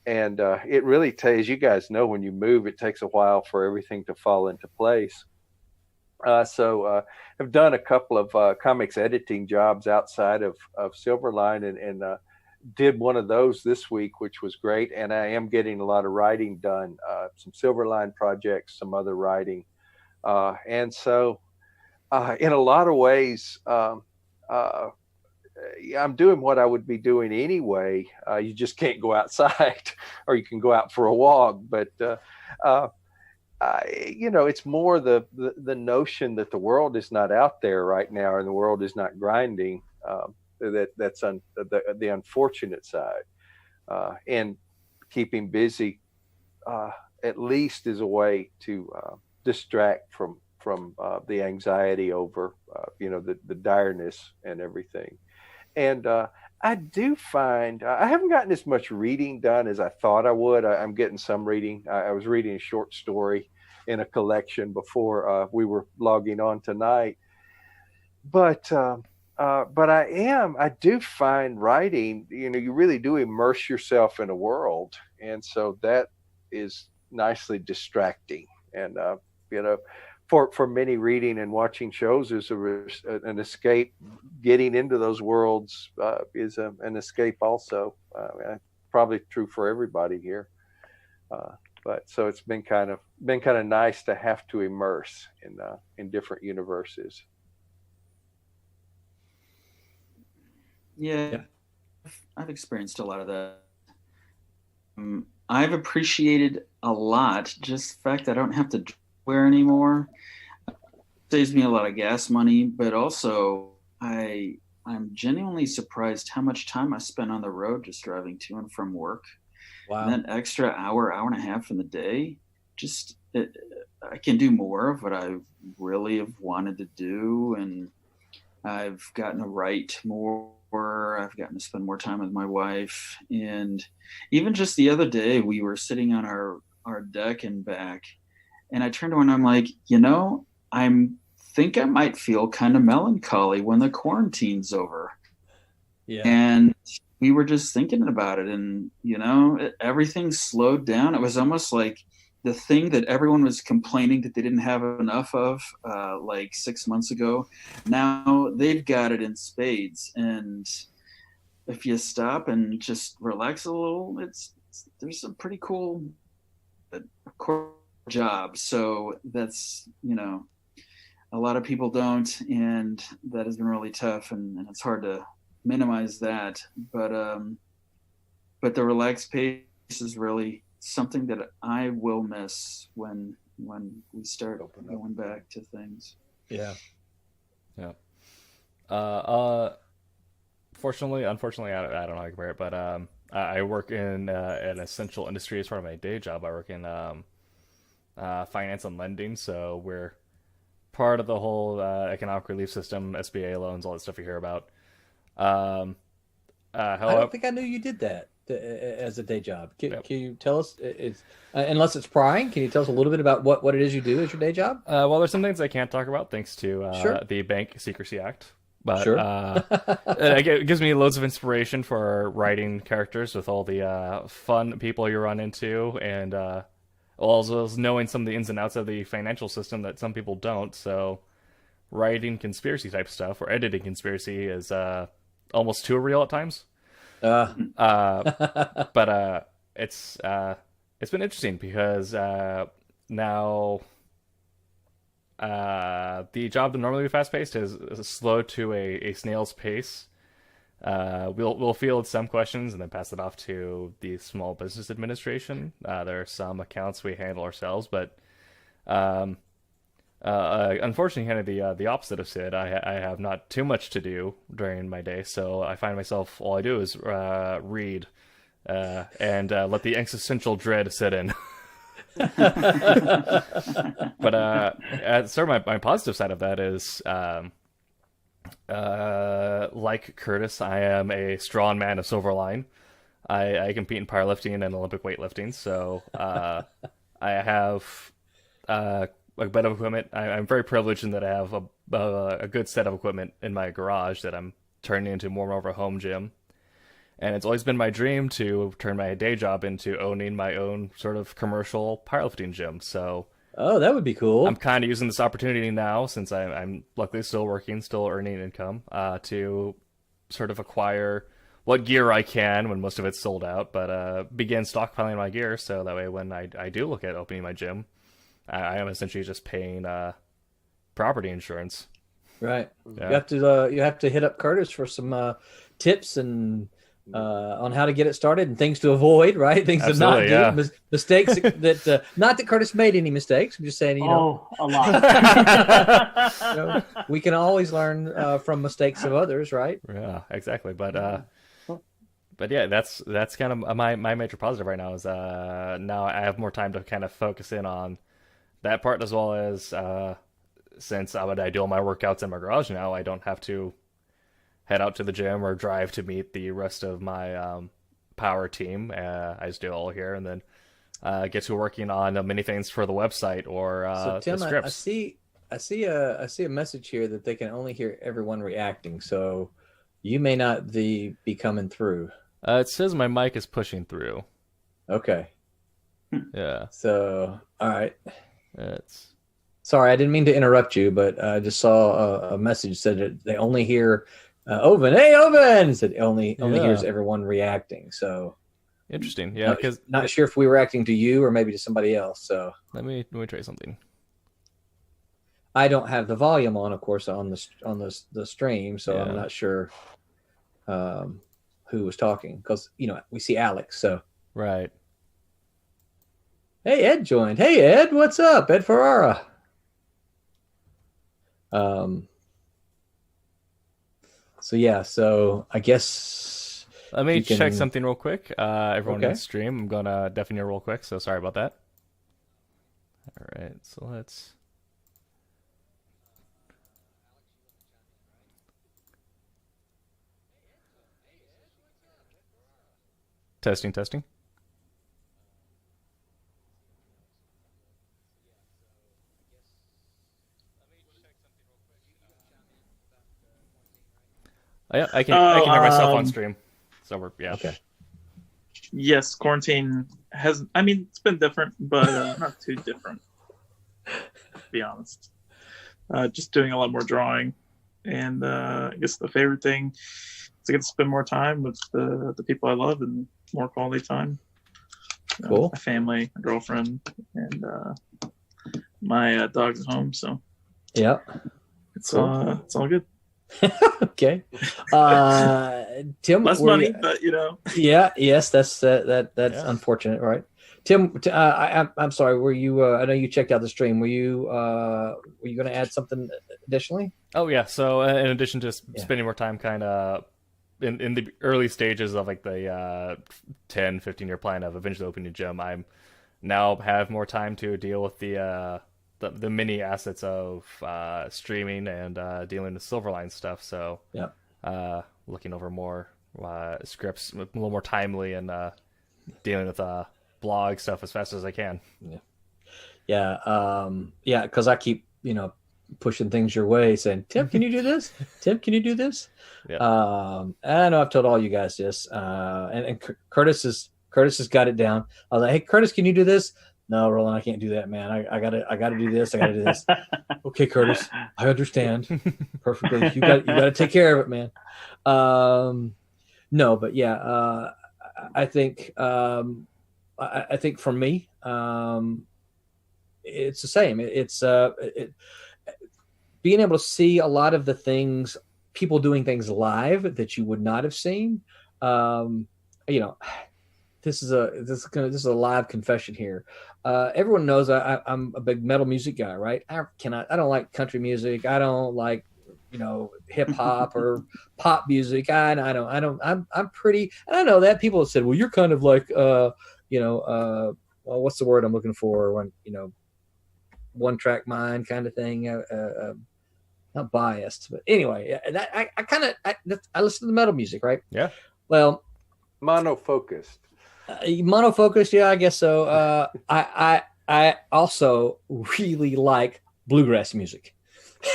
S7: And it really as you guys know, when you move, it takes a while for everything to fall into place. So I've done a couple of comics editing jobs outside of Silverline, and did one of those this week, which was great. And I am getting a lot of writing done, some Silverline projects, some other writing. And so in a lot of ways, I'm doing what I would be doing anyway. You just can't go outside, or you can go out for a walk. But it's more the notion that the world is not out there right now, and the world is not grinding. That's the unfortunate side, and keeping busy at least is a way to distract from the anxiety over the direness and everything. And I do find I haven't gotten as much reading done as I thought I would. I'm getting some reading. I was reading a short story in a collection before we were logging on tonight. But I do find writing, you really do immerse yourself in a world. And so that is nicely distracting. And, for many, reading and watching shows is an escape. Getting into those worlds is an escape also. Probably true for everybody here. But so it's been kind of nice to have to immerse in different universes.
S9: Yeah, I've experienced a lot of that. I've appreciated a lot just the fact that I don't have to wear anymore. It saves me a lot of gas money, but also I'm genuinely surprised how much time I spend on the road just driving to and from work.
S6: Wow.
S9: And that extra hour and a half in the day, I can do more of what I really have wanted to do, and I've gotten to write more. I've gotten to spend more time with my wife. And even just the other day, we were sitting on our deck and back, and I turned to her and I'm like, I think I might feel kind of melancholy when the quarantine's over.
S6: Yeah.
S9: And we were just thinking about it, and everything slowed down. It was almost like the thing that everyone was complaining that they didn't have enough of like 6 months ago, now they've got it in spades. And if you stop and just relax a little, there's some pretty cool jobs. So that's, a lot of people don't, and that has been really tough, and it's hard to minimize that. But the relaxed pace is really something that I will miss when we start going back to things.
S6: Yeah.
S3: Unfortunately, I don't know how to compare it, but I work in an essential industry as part of my day job. I work in finance and lending, so we're part of the whole economic relief system, SBA loans, all that stuff you hear about.
S6: I don't think I knew you did that as a day job. Can you tell us, unless it's prying, can you tell us a little bit about what it is you do as your day job?
S3: Well, there's some things I can't talk about thanks to
S6: Sure.
S3: the Bank Secrecy Act. But
S6: Sure.
S3: it gives me loads of inspiration for writing characters with all the fun people you run into. And well, as well as knowing some of the ins and outs of the financial system that some people don't. So writing conspiracy type stuff or editing conspiracy is almost too real at times. But it's been interesting because now the job that normally be fast paced is slow to a snail's pace. We'll field some questions and then pass it off to the Small Business Administration. There are some accounts we handle ourselves, but unfortunately, kind of the opposite of Sid. I have not too much to do during my day, so I find myself all I do is read and let the existential dread set in. But sort of my positive side of that is, like Curtis, I am a strong man of Silverline. I compete in powerlifting and Olympic weightlifting, so I have a bit of equipment. I'm very privileged in that I have a good set of equipment in my garage that I'm turning into more of a home gym. And it's always been my dream to turn my day job into owning my own sort of commercial powerlifting gym. So,
S6: oh, that would be cool.
S3: I'm kind of using this opportunity now, since I'm luckily still working, still earning income, to sort of acquire what gear I can when most of it's sold out, but begin stockpiling my gear so that way when I do look at opening my gym, I am essentially just paying property insurance.
S6: Right.
S3: Yeah.
S6: You have to hit up Curtis for some tips and on how to get it started and things to avoid, right? Things
S3: Absolutely,
S6: to not do, mistakes that not that Curtis made any mistakes. I'm just saying, you know,
S8: a lot.
S6: you know, we can always learn from mistakes of others, right?
S3: Yeah, exactly. But yeah, that's kind of my major positive right now is now I have more time to kind of focus in on that part, as well as since I do all my workouts in my garage now, I don't have to head out to the gym or drive to meet the rest of my power team. I just do it all here, and then get to working on many things for the website or
S6: So Tim,
S3: the scripts.
S6: I see a message here that they can only hear everyone reacting. So you may not be coming through.
S3: It says my mic is pushing through.
S6: Okay.
S3: Yeah.
S6: So all right.
S3: It's
S6: Sorry, I didn't mean to interrupt you, but I just saw a message said that they only hear Oven. Hey, Oven! Said only hears everyone reacting. So
S3: interesting. Yeah, because
S6: not sure if we were reacting to you or maybe to somebody else. So
S3: let me try something.
S6: I don't have the volume on, of course, on the stream, so I'm not sure who was talking because we see Alex. So
S3: right.
S6: Hey, Ed joined. Hey, Ed, what's up? Ed Ferrara. So yeah, so I guess
S3: let me check something real quick. Everyone in the stream, I'm gonna deafen you real quick, so sorry about that. All right, so let's testing. Yeah, I can hear myself on stream. So we're okay.
S10: Yes, quarantine has. I mean, it's been different, but not too different. To be honest, just doing a lot more drawing, and I guess the favorite thing is to get to spend more time with the people I love and more quality time.
S6: Cool.
S10: My family, my girlfriend, and my dog's at home. So
S6: yeah,
S10: it's all good.
S6: Okay. Tim,
S10: less money, but
S6: yes, that's unfortunate, right? Tim, I'm sorry, were you I know you checked out the stream, were you going to add something additionally?
S3: Oh yeah, so in addition to spending more time kind of in the early stages of like the 10-15 year plan of eventually opening a gym, I'm now have more time to deal with the many assets of streaming and dealing with Silverline stuff. So looking over more scripts, a little more timely, and dealing with blog stuff as fast as I can.
S6: Because I keep pushing things your way, saying, Tim, can you do this? Tim, can you do this? I know I've told all you guys this, and Curtis has got it down. I was like, hey, Curtis, can you do this? no, Roland, I can't do that, man. I gotta do this. I gotta do this. Okay, Curtis, I understand perfectly. You gotta take care of it, man. No, but yeah, I think I think for me, it's the same. It's being able to see a lot of the things, people doing things live that you would not have seen. You know, this is a live confession here. Everyone knows I'm a big metal music guy, right? I don't like country music. I don't like, hip hop or pop music. I'm pretty, and I know that people have said, well, you're kind of like, well, what's the word I'm looking for? When, one track mind kind of thing. Not biased, but anyway, I listen to metal music, right?
S3: Yeah.
S6: Well,
S7: monofocused.
S6: Monofocused, yeah, I guess so. I also really like bluegrass music.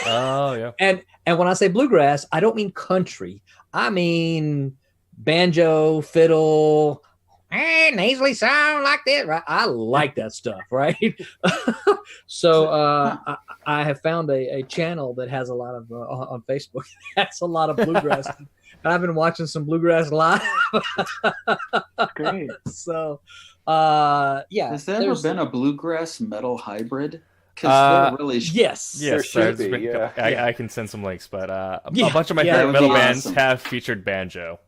S3: Oh yeah.
S6: And when I say bluegrass, I don't mean country. I mean banjo, fiddle, nasally sound like that, right? I like that stuff, right? So I have found a channel that has a lot of on Facebook. That's a lot of bluegrass. I've been watching some bluegrass live.
S8: Great.
S6: So, yeah.
S9: Has there ever been a bluegrass metal hybrid? Because there really
S6: yes,
S7: there should be. Yeah.
S3: I can send some links, but a bunch of my favorite metal bands have featured banjo.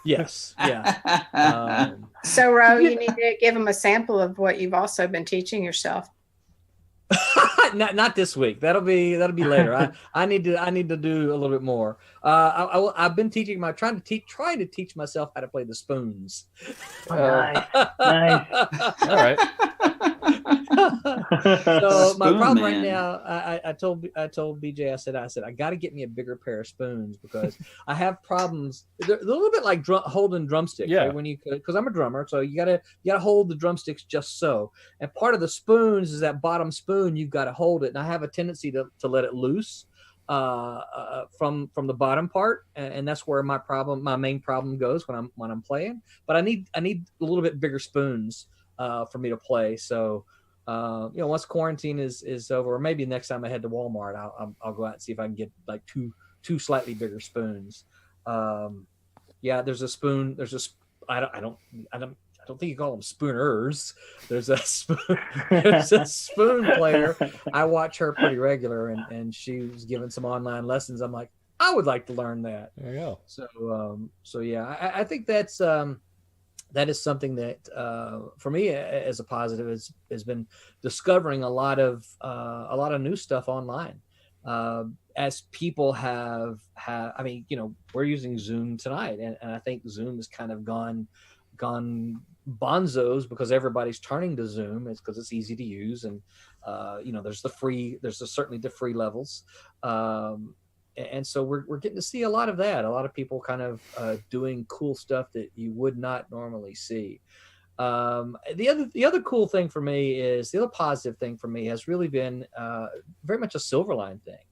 S6: Yes. Yeah.
S11: So, Ro, you need to give them a sample of what you've also been teaching yourself.
S6: not this week. That'll be later. I need to do a little bit more. I've been trying to teach myself how to play the spoons.
S8: Nice.
S3: All right.
S6: So my problem
S9: man.
S6: right now, I told BJ, I said I got to get me a bigger pair of spoons because I have problems. They're a little bit like holding drumsticks.
S3: Yeah.
S6: Right? When because I'm a drummer, so you gotta hold the drumsticks just so. And part of the spoons is that bottom spoon. You've got to hold it, and I have a tendency to let it loose from the bottom part, and that's where my main problem goes when I'm playing. But I need a little bit bigger spoons for me to play. So. Once quarantine is over, or maybe next time I head to Walmart, I'll go out and see if I can get like two slightly bigger spoons. There's a spoon. I don't think you call them spooners. There's a spoon player. I watch her pretty regular, and she was giving some online lessons. I'm like, I would like to learn that.
S3: There you go.
S6: So yeah, I think that's. That is something that, for me, as a positive, has been discovering a lot of new stuff online. As people have, I mean, we're using Zoom tonight, and I think Zoom has kind of gone bonzos because everybody's turning to Zoom. It's because it's easy to use, and there's certainly the free levels. And so we're getting to see a lot of that. A lot of people kind of doing cool stuff that you would not normally see. The other cool thing for me is, the other positive thing for me has really been very much a Silverline thing.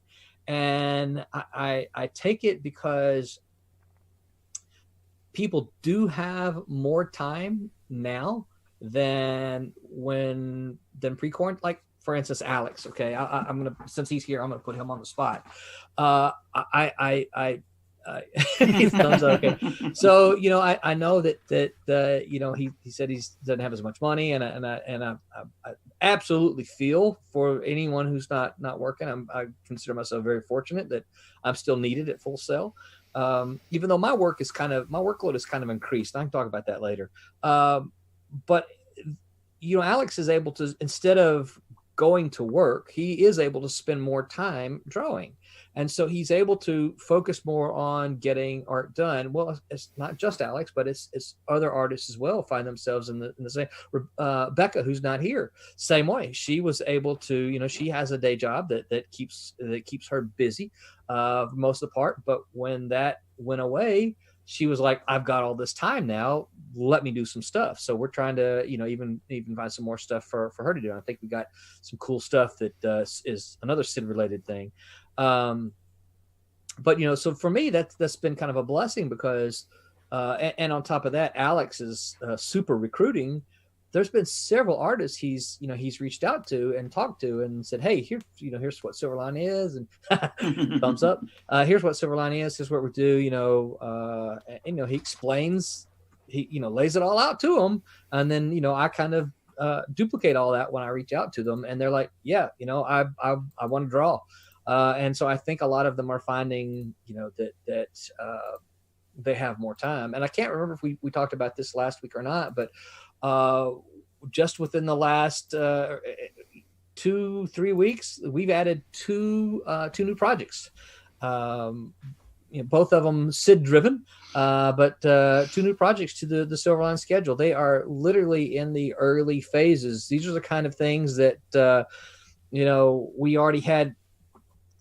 S6: And I take it because people do have more time now than pre-quarantine. Like, for instance, Alex. Okay, I'm gonna, since he's here, I'm gonna put him on the spot. His thumbs up. Okay. So I know that he said he doesn't have as much money, and I absolutely feel for anyone who's not working. I consider myself very fortunate that I'm still needed at Full Sail, even though my workload is kind of increased. I can talk about that later. But Alex is able to, instead of going to work, he is able to spend more time drawing. And so he's able to focus more on getting art done. Well, it's not just Alex, but it's other artists as well find themselves in the same. Becca, who's not here, same way. She was able to, she has a day job that keeps her busy most of the part. But when that went away, she was like, I've got all this time now. Let me do some stuff. So we're trying to, even find some more stuff for her to do. And I think we got some cool stuff that is another Sid related thing. But so for me, that's been kind of a blessing because, and on top of that, Alex is super recruiting. there's been several artists he's reached out to and talked to and said, hey, here's what Silverline is, and thumbs up. Here's what Silverline is. Here's what we do. He explains, he lays it all out to them, and then I kind of duplicate all that when I reach out to them, and they're like, yeah, I want to draw, and so I think a lot of them are finding that they have more time. And I can't remember if we talked about this last week or not, but just within the last 2-3 weeks, we've added two new projects. Both of them Sid driven, but two new projects to the Silverline schedule. They are literally in the early phases. These are the kind of things that we already had.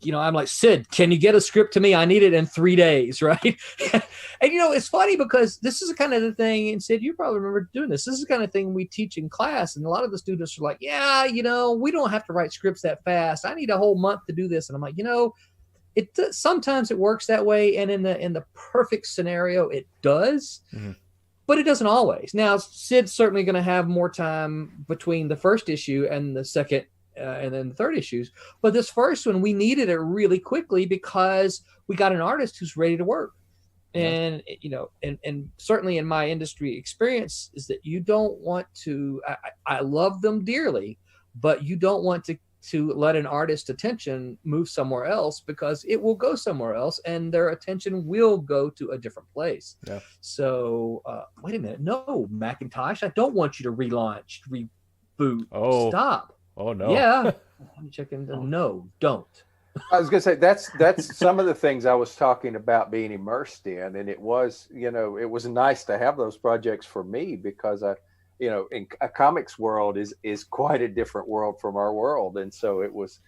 S6: I'm like, Sid, can you get a script to me? I need it in 3 days, right? And it's funny because this is the kind of the thing, and Sid, you probably remember doing this. This is the kind of thing we teach in class, and a lot of the students are like, yeah, we don't have to write scripts that fast. I need a whole month to do this. And I'm like, sometimes it works that way, and in the perfect scenario, it does, but it doesn't always. Now, Sid's certainly going to have more time between the first issue and the second and then the third issues. But this first one, we needed it really quickly because we got an artist who's ready to work. And, and certainly in my industry experience is that you don't want to, I love them dearly, but you don't want to let an artist's attention move somewhere else, because it will go somewhere else and their attention will go to a different place. Yeah. So wait a minute. No, Macintosh, I don't want you to relaunch, reboot. Oh, stop.
S3: Oh no.
S6: Yeah. I'm checking. No, don't.
S7: I was going to say that's some of the things I was talking about being immersed in, and it was it was nice to have those projects for me, because in a comics world is quite a different world from our world, and so it was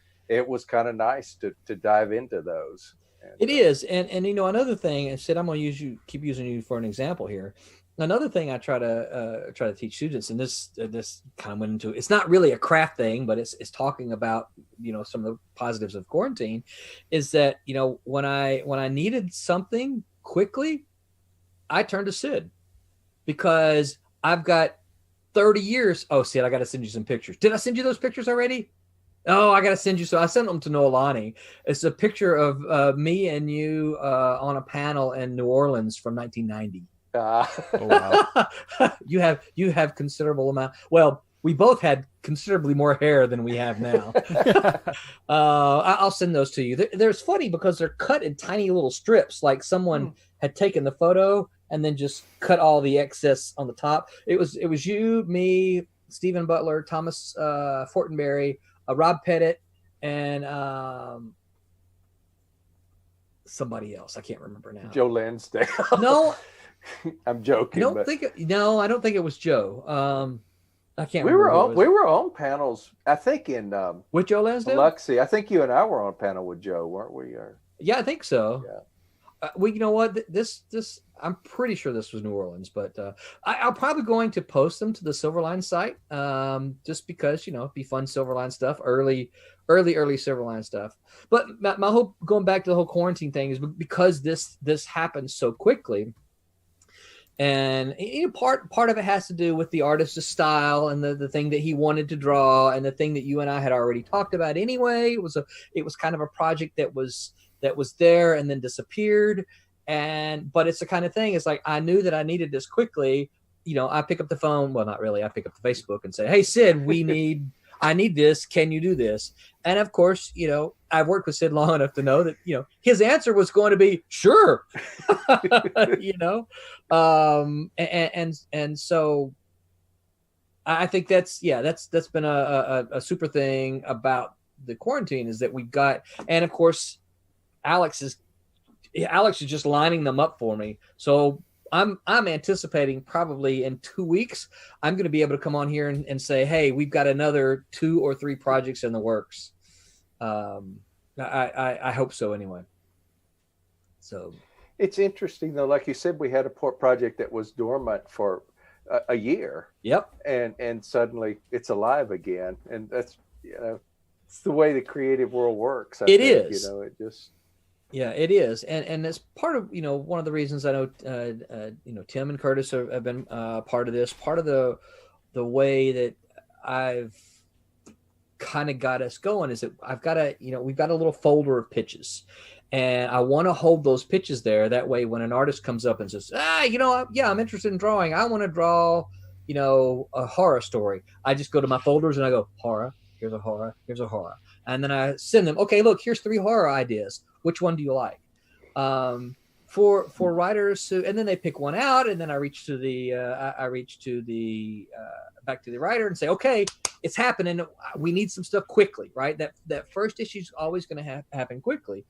S7: kind of nice to dive into those. And,
S6: it is, and another thing, and Sid, I'm going to keep using you for an example here. Another thing I try to teach students, and this kind of went into, it's not really a craft thing, but it's talking about some of the positives of quarantine, is that when I needed something quickly, I turned to Sid, because I've got 30 years. Oh, Sid, I got to send you some pictures. Did I send you those pictures already? Oh, I got to send you. So I sent them to Noelani. It's a picture of me and you on a panel in New Orleans from 1990.
S3: Oh, wow.
S6: You have considerable amount. Well, we both had considerably more hair than we have now. I'll send those to you. There's funny because they're cut in tiny little strips, like someone had taken the photo and then just cut all the excess on the top. It was you, me, Stephen Butler, Thomas Fortenberry, Rob Pettit, and somebody else. I can't remember now.
S7: Joe Lansdale.
S6: No.
S7: I'm joking.
S6: I don't think it was Joe. I can't
S7: we
S6: remember.
S7: We were on panels, I think, in
S6: with Joe Lansdale?
S7: Biloxi. I think you and I were on a panel with Joe, weren't we?
S6: Yeah, I think so.
S7: Yeah.
S6: Well, you know what? This I'm pretty sure this was New Orleans, but I'm probably going to post them to the Silverline site, just because it'd be fun Silverline stuff, early Silverline stuff. But my whole, going back to the whole quarantine thing, is because this happened so quickly. And part of it has to do with the artist's style and the thing that he wanted to draw, and the thing that you and I had already talked about anyway. It was kind of a project that was there and then disappeared. But it's the kind of thing, it's like, I knew that I needed this quickly. I pick up the phone. Well, not really. I pick up the Facebook and say, hey, Sid, I need this. Can you do this? And of course, I've worked with Sid long enough to know that, his answer was going to be sure, and so I think that's been a super thing about the quarantine, is that we got, and of course, Alex is just lining them up for me. So I'm anticipating probably in 2 weeks, I'm going to be able to come on here and say, hey, we've got another 2 or 3 projects in the works. I hope so anyway. So
S7: it's interesting though, like you said, we had a project that was dormant for a year.
S6: Yep.
S7: And suddenly it's alive again. And that's, it's the way the creative world works.
S6: It is.
S7: It just.
S6: Yeah, it is, and it's part of one of the reasons I know Tim and Curtis have been part of this. Part of the way that I've kind of got us going is that I've got we've got a little folder of pitches, and I want to hold those pitches there. That way, when an artist comes up and says, I'm interested in drawing. I want to draw, a horror story. I just go to my folders and I go, horror, here's a horror, here's a horror. And then I send them, okay, look, here's 3 horror ideas. Which one do you like? For writers who, and then they pick one out, and then I reach to the back to the writer and say, okay, it's happening. We need some stuff quickly, right? That first issue is always going to happen quickly.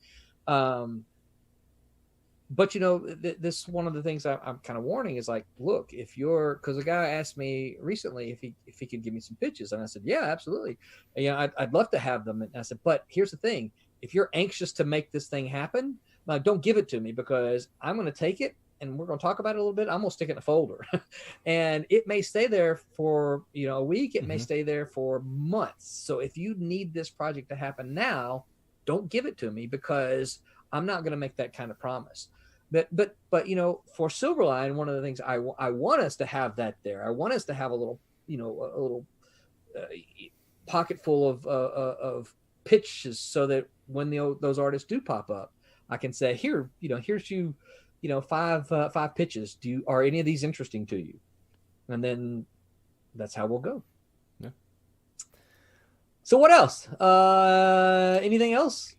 S6: But this one of the things I'm kind of warning is like, look, because a guy asked me recently if he could give me some pitches, and I said, yeah, absolutely. I'd love to have them. And I said, but here's the thing: if you're anxious to make this thing happen, like, don't give it to me, because I'm going to take it and we're going to talk about it a little bit. I'm going to stick it in a folder, and it may stay there for a week. It may stay there for months. So if you need this project to happen now, don't give it to me, because I'm not going to make that kind of promise. But for Silverline, one of the things I want us to have that there. I want us to have a little pocket full of pitches, so that when those artists do pop up, I can say, here's 5 pitches. Are any of these interesting to you? And then that's how we'll go.
S3: Yeah.
S6: So what else? Anything else?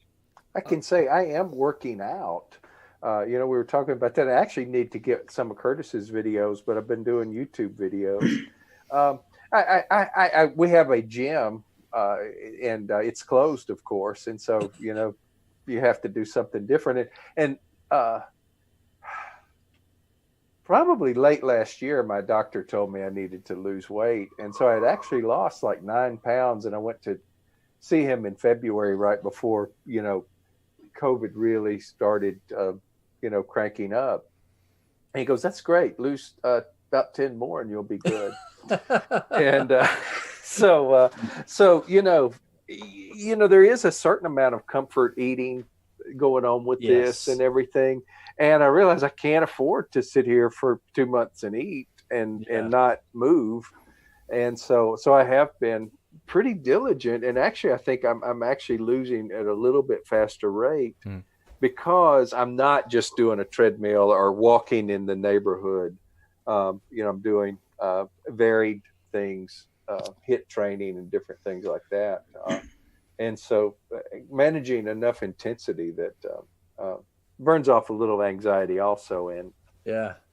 S7: I can say I am working out. We were talking about that. I actually need to get some of Curtis's videos, but I've been doing YouTube videos. We have a gym, and it's closed, of course. And so, you have to do something different. And probably late last year, my doctor told me I needed to lose weight. And so I had actually lost like 9 pounds, and I went to see him in February, right before, COVID really started, cranking up. And he goes, that's great. Lose about 10 more and you'll be good. And so there is a certain amount of comfort eating going on with this and everything. And I realize I can't afford to sit here for 2 months and eat and not move. And so I have been pretty diligent. And actually, I think I'm actually losing at a little bit faster rate because I'm not just doing a treadmill or walking in the neighborhood. I'm doing varied things, HIIT training and different things like that. And so managing enough intensity that burns off a little anxiety also, and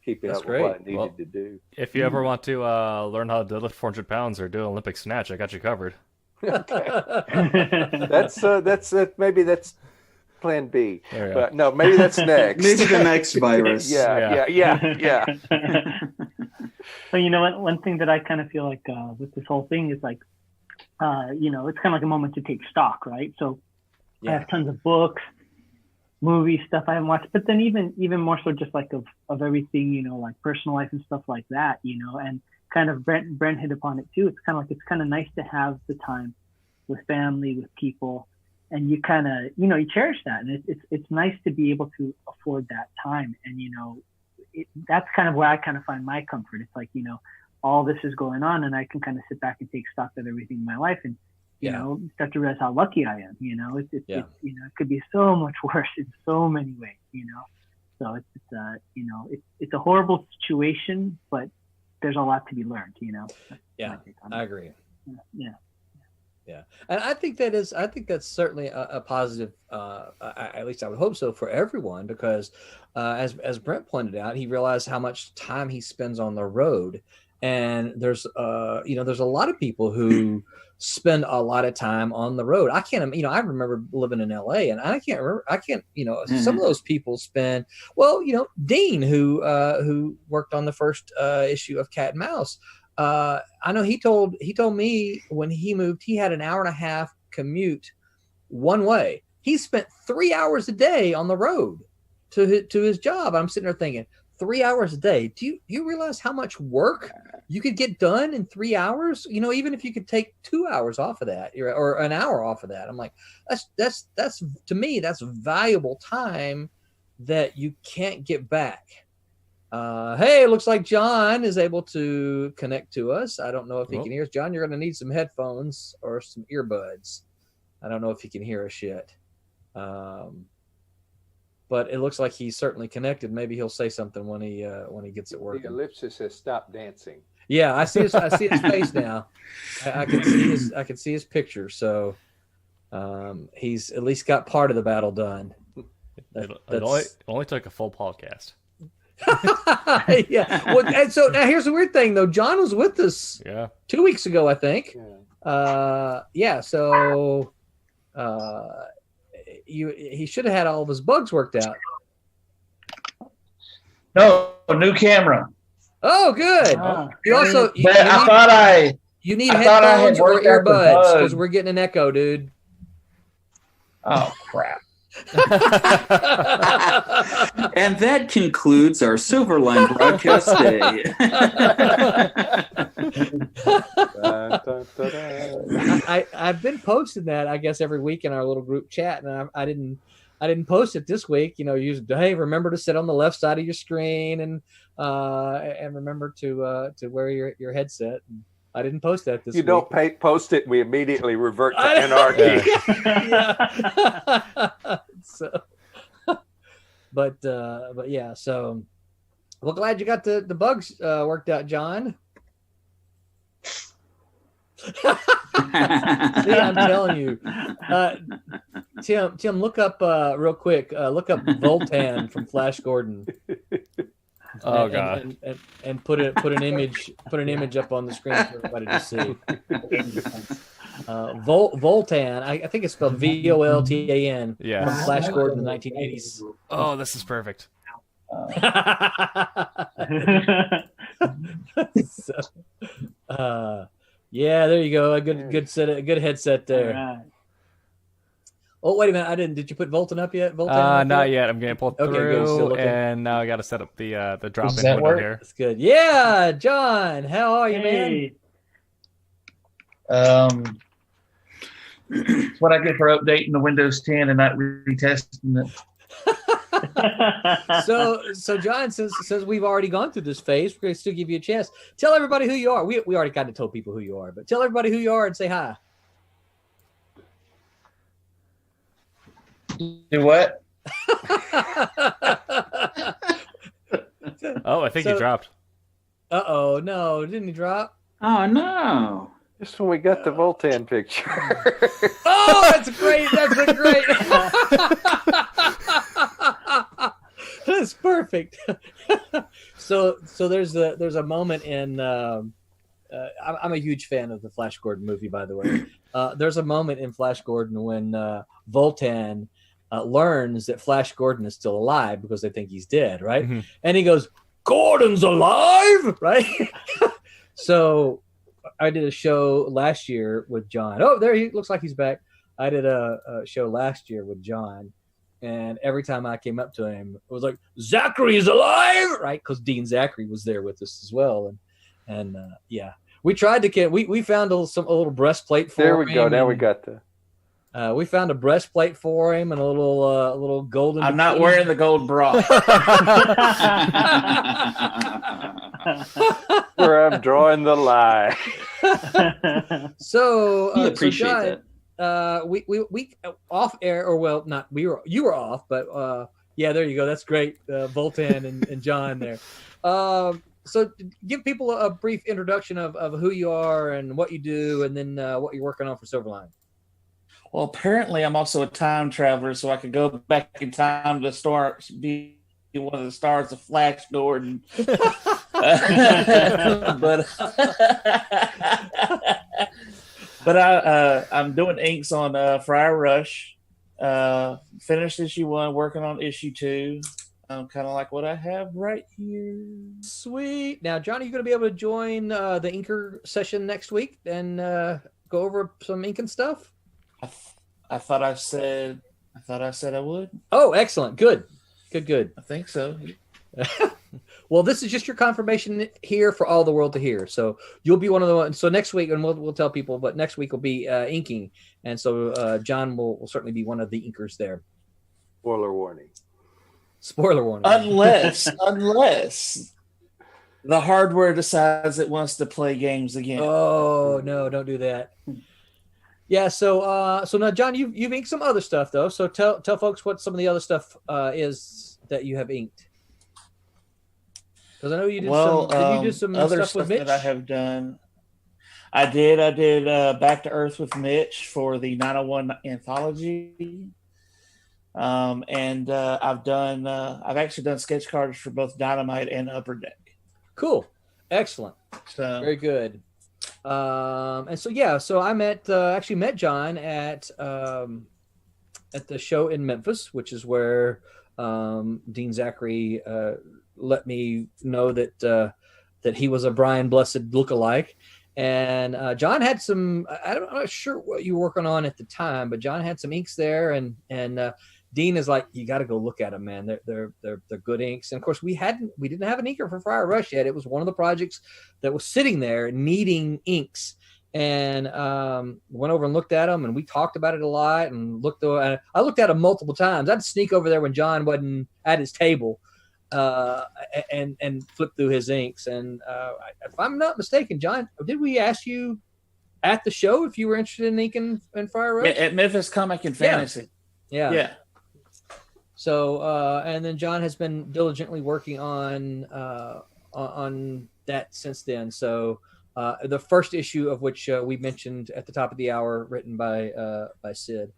S7: keeping up with what I needed to do.
S3: If you ever want to learn how to deadlift 400 pounds or do an Olympic snatch, I got you covered.
S7: Okay. That's maybe that's plan B. But no, maybe that's next.
S9: Maybe the next virus.
S7: Yeah.
S8: So one thing that I kind of feel like with this whole thing is like, it's kind of like a moment to take stock, right? So I have tons of books, movies, stuff I haven't watched, but then even more so just like of everything, like personal life and stuff like that, and kind of Brent hit upon it too. It's kind of nice to have the time with family, with people, and you kind of, you cherish that. And it's nice to be able to afford that time. And, that's kind of where I kind of find my comfort. It's like, all this is going on and I can kind of sit back and take stock of everything in my life and, start to realize how lucky I am. It could be so much worse in so many ways, so it's a horrible situation, but there's a lot to be learned,
S6: I agree.
S8: Yeah.
S6: And I think that's certainly a positive, at least I would hope so, for everyone, because as Brent pointed out, he realized how much time he spends on the road. And there's a lot of people who spend a lot of time on the road. I remember living in LA, and some of those people spend, Dean, who worked on the first issue of Cat and Mouse, I know he told me when he moved, he had an 1.5 hour commute one way. He spent 3 hours a day on the road to his job. I'm sitting there thinking, 3 hours a day. Do you realize how much work you could get done in 3 hours? Even if you could take 2 hours off of that or an hour off of that, I'm like, that's to me, that's valuable time that you can't get back. Hey, it looks like John is able to connect to us. I don't know if he can hear us. John, you're going to need some headphones or some earbuds. I don't know if he can hear us yet. But it looks like he's certainly connected. Maybe he'll say something when he gets it working.
S7: The ellipsis has stopped dancing.
S6: Yeah, I see his face now. I can see his picture. So he's at least got part of the battle done.
S3: It only took a full podcast.
S6: Yeah. Well, and so now here's the weird thing, though. John was with us 2 weeks ago, I think. Yeah. So he should have had all of his bugs worked out.
S12: No, new camera.
S6: Oh, good. You also you need headphones or earbuds because we're getting an echo, dude.
S12: Oh crap.
S9: And that concludes our Silverline broadcast day.
S6: I've been posting that, I guess, every week in our little group chat, and I didn't post it this week. Hey, remember to sit on the left side of your screen and remember to wear your headset. And I didn't post that this week.
S7: You don't post it, we immediately revert to anarchy.
S6: So, but yeah. So, well, glad you got the bugs worked out, John. See, I'm telling you, Tim, look up real quick. Look up Voltan from Flash Gordon.
S3: Oh God!
S6: And put an image up on the screen for everybody to see. Voltan, I think it's spelled Voltan.
S3: Yeah.
S6: From Flash Gordon in the 1980s.
S3: Oh, this is perfect.
S6: Yeah, there you go. A good headset there.
S8: Right.
S6: Oh, wait a minute! Did you put Voltan up yet?
S3: Not yet. I'm gonna pull
S6: Okay,
S3: through,
S6: good. Still looking.
S3: And now I got to set up the drop-in
S12: Does that
S3: window
S12: work?
S3: here.
S6: That's good. Yeah, John, how are you, man?
S12: It's what I get for updating the Windows 10 and not retesting it.
S6: So John, since we've already gone through this phase, we're going to still give you a chance. Tell everybody who you are. We already kind of told people who you are, but tell everybody who you are and say hi.
S12: Do what?
S3: Oh, I think he dropped.
S6: Uh-oh, no, didn't he drop?
S9: Oh no.
S7: Just when we got the Voltan picture.
S6: Oh, that's great. That's a great. That's perfect. So there's a moment in I'm a huge fan of the Flash Gordon movie, by the way. There's a moment in Flash Gordon when Voltan learns that Flash Gordon is still alive because they think he's dead, right?
S3: Mm-hmm.
S6: And he goes, "Gordon's alive!" Right? So I did a show last year with John. Oh, there he looks like he's back. I did a show last year with John, and every time I came up to him, it was like, "Zachary is alive!" Right? Because Dean Zachary was there with us as well, and yeah, we tried to get we found a little breastplate for him.
S7: There we go. Now we got the.
S6: We found a breastplate for him and a little golden.
S12: I'm not wearing the gold bra.
S7: Where I'm drawing the line.
S6: So
S9: We appreciate
S6: John,
S9: that.
S6: We off air, or well, not you were off, but yeah, there you go. That's great, Voltan and John there. So give people a brief introduction of who you are and what you do, and then what you're working on for Silverline.
S12: Well, apparently I'm also a time traveler, so I could go back in time to be one of the stars of Flash Gordon. But I'm doing inks on Friar Rush. Finished issue 1, working on issue 2. Kind of like what I have right here.
S6: Sweet. Now, Johnny, you going to be able to join the inker session next week and go over some inking stuff?
S12: I thought I said I would.
S6: Oh, excellent. Good.
S12: I think so.
S6: Well, this is just your confirmation here for all the world to hear. So you'll be one of the ones. So next week, and we'll tell people, but next week will be inking, and so John will certainly be one of the inkers there.
S7: Spoiler warning.
S6: Spoiler warning.
S12: Unless the hardware decides it wants to play games again.
S6: Oh no, don't do that. Yeah, so now John, you've inked some other stuff though. So tell folks what some of the other stuff is that you have inked. Because I know you did did you do some
S12: other
S6: stuff with Mitch?
S12: that I have done? I did Back to Earth with Mitch for the 901 anthology. And I've actually done sketch cards for both Dynamite and Upper Deck.
S6: Cool. Excellent.
S12: So
S6: very good. And so I met John at the show in Memphis, which is where Dean Zachary let me know that he was a Brian Blessed lookalike. And John had some, I'm not sure what you were working on at the time, but John had some inks there, and Dean is like, you got to go look at them, man. They're good inks. And of course, we didn't have an inker for Friar Rush yet. It was one of the projects that was sitting there needing inks. And went over and looked at them, and we talked about it a lot. And I looked at them multiple times. I'd sneak over there when John wasn't at his table, and flip through his inks. And if I'm not mistaken, John, did we ask you at the show if you were interested in inking in Friar Rush?
S12: At Memphis Comic and Fantasy.
S6: Yeah. So and then John has been diligently working on that since then. So the first issue of which we mentioned at the top of the hour, written by Sid.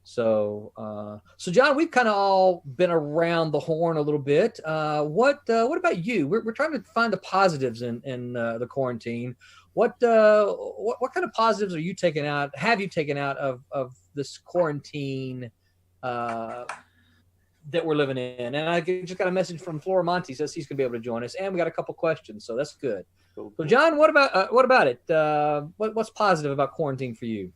S6: So John, we've kind of all been around the horn a little bit. What about you? We're trying to find the positives in the quarantine. What kind of positives are you taking out? Have you taken out of this quarantine that we're living in? And I just got a message from Floramonte, says he's gonna be able to join us, and we got a couple questions, so that's good. So John, what about it? What's positive about quarantine for you?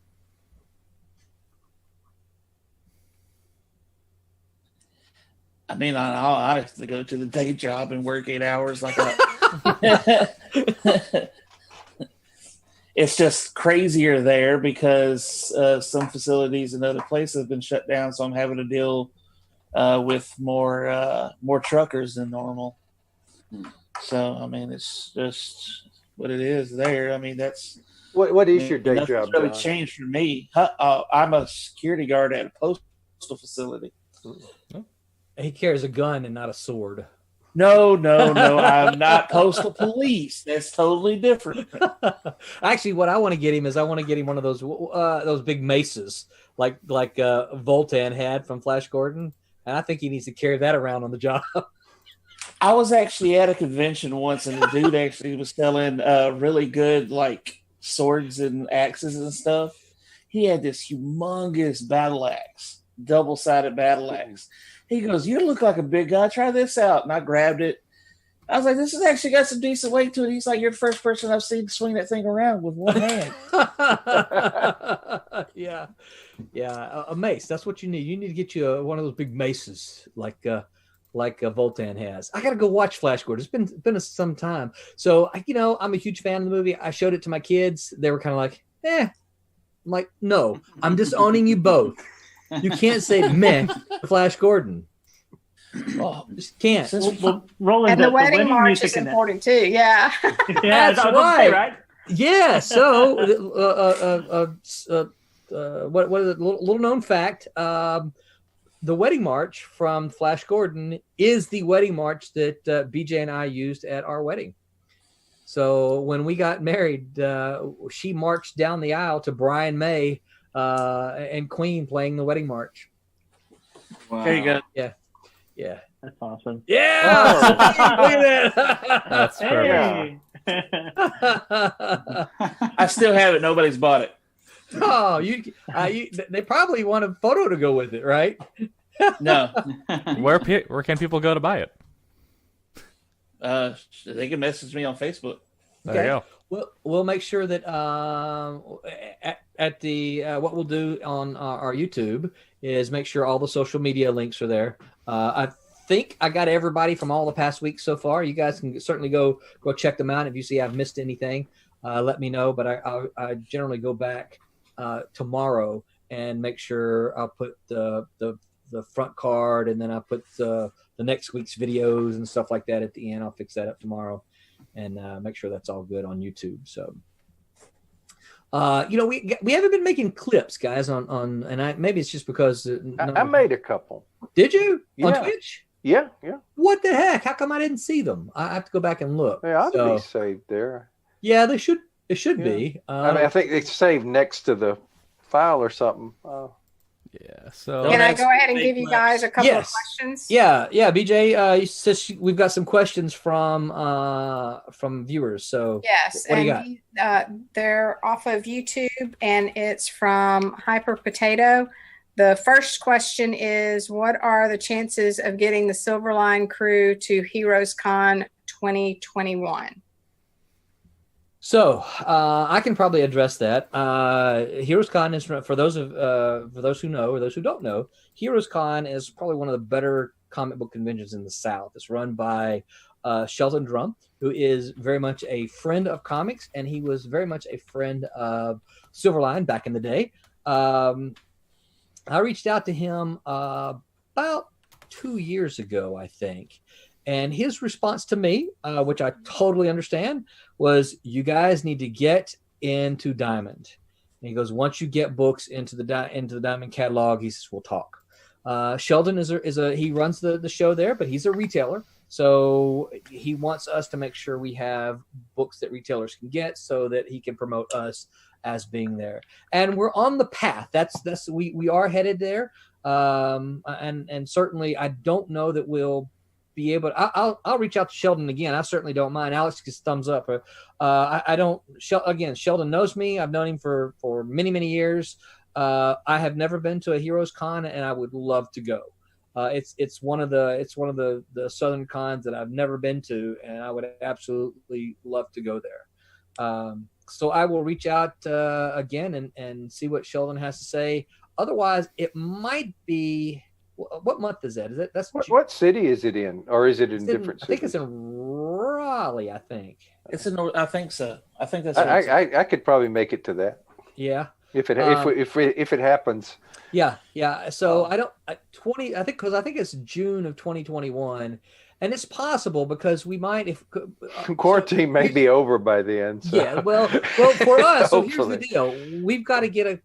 S12: I mean, I have to go to the day job and work 8 hours like it's just crazier there because some facilities and other places have been shut down, so I'm having to deal with more truckers than normal. So I mean, it's just what it is there. I mean, that's
S7: what is your day job?
S12: Really changed for me. I'm a security guard at a postal facility.
S6: He carries a gun and not a sword.
S12: No, I'm not postal police. That's totally different.
S6: Actually, what I want to get him is one of those big maces like Voltan had from Flash Gordon, and I think he needs to carry that around on the job.
S12: I was actually at a convention once, and the dude actually was selling really good like swords and axes and stuff. He had this humongous battle axe, double-sided battle axe. He goes, "You look like a big guy. Try this out." And I grabbed it. I was like, "This has actually got some decent weight to it." He's like, "You're the first person I've seen swing that thing around with one hand."
S6: Yeah, a mace. That's what you need. You need to get you one of those big maces, like Voltan has. I got to go watch Flash Gordon. It's been some time. So I'm a huge fan of the movie. I showed it to my kids. They were kind of like, "Eh." I'm like, "No, I'm disowning you both. You can't say meh Flash Gordon. Oh, just can't."
S11: Roland, and the wedding march is important too. Yeah.
S6: That's right. Yeah. So, what is it? Little known fact: the wedding march from Flash Gordon is the wedding march that BJ and I used at our wedding. So when we got married, she marched down the aisle to Brian May and Queen playing the wedding march.
S12: Wow. There you go.
S6: Yeah.
S8: That's awesome.
S6: Yeah.
S8: Oh.
S6: Look at that.
S3: That's perfect.
S12: I still have it. Nobody's bought it.
S6: Oh, they probably want a photo to go with it, right?
S12: No.
S3: Where can people go to buy it?
S12: They can message me on Facebook.
S3: There you go.
S6: We'll make sure that at the what we'll do on our YouTube is make sure all the social media links are there. I think I got everybody from all the past weeks so far. You guys can certainly go check them out. If you see I've missed anything, let me know. But I generally go back tomorrow and make sure I'll put the the front card, and then I put the next week's videos and stuff like that at the end. I'll fix that up tomorrow and make sure that's all good on YouTube. So. We haven't been making clips, guys, on maybe it's just because
S7: I made a couple.
S6: Did you on
S7: Yeah.
S6: Twitch?
S7: Yeah.
S6: What the heck? How come I didn't see them? I have to go back and look.
S7: They ought to be saved there.
S6: Yeah, they should. It should
S7: Yeah.
S6: be.
S7: I think it's saved next to the file or something.
S3: Yeah. So
S11: Can I go ahead and give you guys a couple of
S6: Yes.
S11: questions?
S6: Yeah. BJ says we've got some questions from viewers. So
S11: Yes,
S6: what do you got?
S11: they're off of YouTube, and it's from Hyper Potato. The first question is, what are the chances of getting the Silverline crew to Heroes Con 2021?
S6: So I can probably address that. Heroes Con is for those who know or those who don't know. Heroes Con is probably one of the better comic book conventions in the South. It's run by Sheldon Drum, who is very much a friend of comics, and he was very much a friend of Silverline back in the day. I reached out to him about 2 years ago, I think. And his response to me, which I totally understand, was, you guys need to get into Diamond. And he goes, once you get books into the Diamond catalog, he says, we'll talk. Sheldon he runs the show there, but he's a retailer. So he wants us to make sure we have books that retailers can get so that he can promote us as being there. And we're on the path. We are headed there. And certainly I don't know that we'll be able to, I'll reach out to Sheldon again. I certainly don't mind. Alex gets thumbs up. Sheldon knows me. I've known him for many, many years. I have never been to a Heroes Con, and I would love to go. It's one of the Southern cons that I've never been to, and I would absolutely love to go there. So I will reach out again and see what Sheldon has to say. Otherwise, it might be. What month is that?
S7: What city is it in, or is it in different cities?
S6: I think it's in Raleigh. I think
S12: it's in. I think so. I think that's.
S7: I could probably make it to that.
S6: Yeah.
S7: If it happens.
S6: Yeah. So I think it's June of 2021, and it's possible because we might
S7: quarantine may be over by then. So.
S6: Yeah. Well, for us. So here's the deal: we've got to get a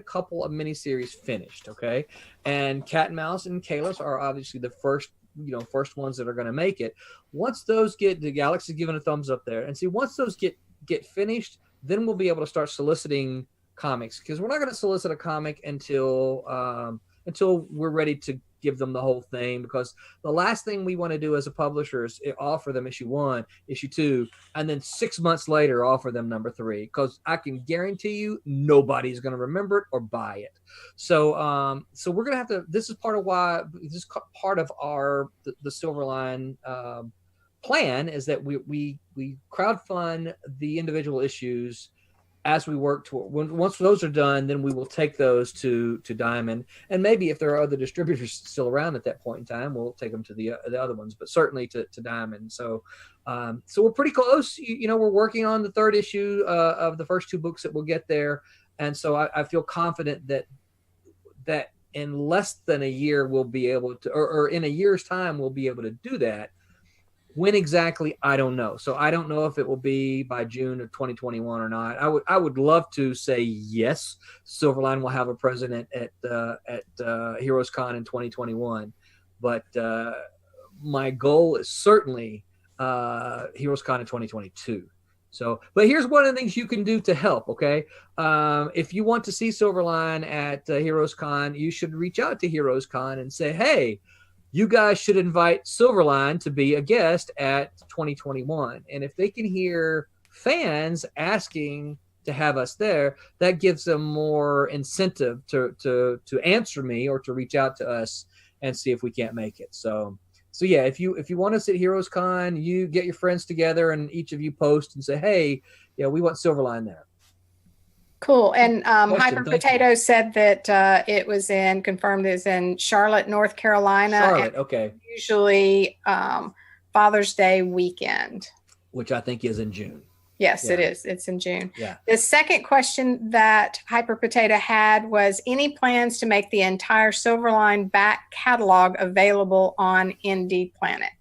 S6: couple of miniseries finished, okay? And Cat and Mouse and Kalos are obviously the first ones that are going to make it. Once those the Galaxy is giving a thumbs up there, and see once those get finished, then we'll be able to start soliciting comics, because we're not going to solicit a comic until we're ready to give them the whole thing, because the last thing we want to do as a publisher is offer them issue 1, issue 2, and then 6 months later offer them number 3, because I can guarantee you nobody's going to remember it or buy it. So we're going to have to, this is part of our the Silverline plan, is that we crowdfund the individual issues as we work toward. Once those are done, then we will take those to Diamond, and maybe if there are other distributors still around at that point in time, we'll take them to the other ones, but certainly to Diamond. So we're pretty close. We're working on the 3rd issue of the first 2 books that we'll get there, and so I feel confident that in less than a year we'll be able to, or in a year's time we'll be able to do that. When exactly, I don't know. So I don't know if it will be by June of 2021 or not. I would love to say yes, Silverline will have a president at Heroes Con in 2021, but my goal is certainly Heroes Con in 2022. So, but here's one of the things you can do to help. Okay, if you want to see Silverline at Heroes Con, you should reach out to Heroes Con and say, hey, you guys should invite Silverline to be a guest at 2021. And if they can hear fans asking to have us there, that gives them more incentive to answer me or to reach out to us and see if we can't make it. So yeah, if you want us at Heroes Con, you get your friends together and each of you post and say, hey, yeah, we want Silverline there.
S11: Cool. And Hyper Potato said that it was confirmed is in Charlotte, North Carolina.
S6: Charlotte, okay.
S11: Usually Father's Day weekend.
S6: Which I think is in June.
S11: Yes, it
S6: Yeah.
S11: is. It's in June.
S6: Yeah.
S11: The second question that Hyper Potato had was any plans to make the entire Silverline back catalog available on Indie Planet?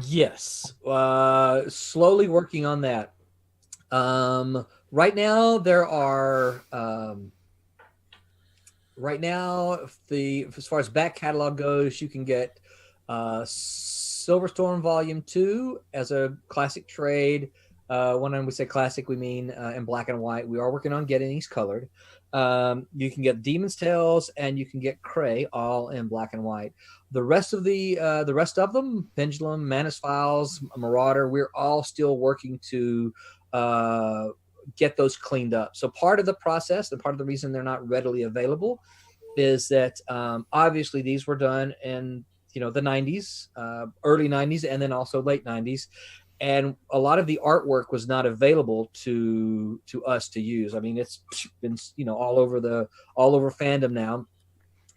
S6: Yes. Slowly working on that. Right now there are as far as back catalog goes, you can get Silverstorm Volume 2 as a classic trade. When we say classic, we mean in black and white. We are working on getting these colored. You can get Demon's Tales and you can get Cray all in black and white. The rest of them, Pendulum, Manus Files, Marauder, we're all still working to get those cleaned up. So part of the process and part of the reason they're not readily available is that obviously these were done in the 90s, early 90s, and then also late 90s. And a lot of the artwork was not available to us to use. I mean, it's been all over fandom now.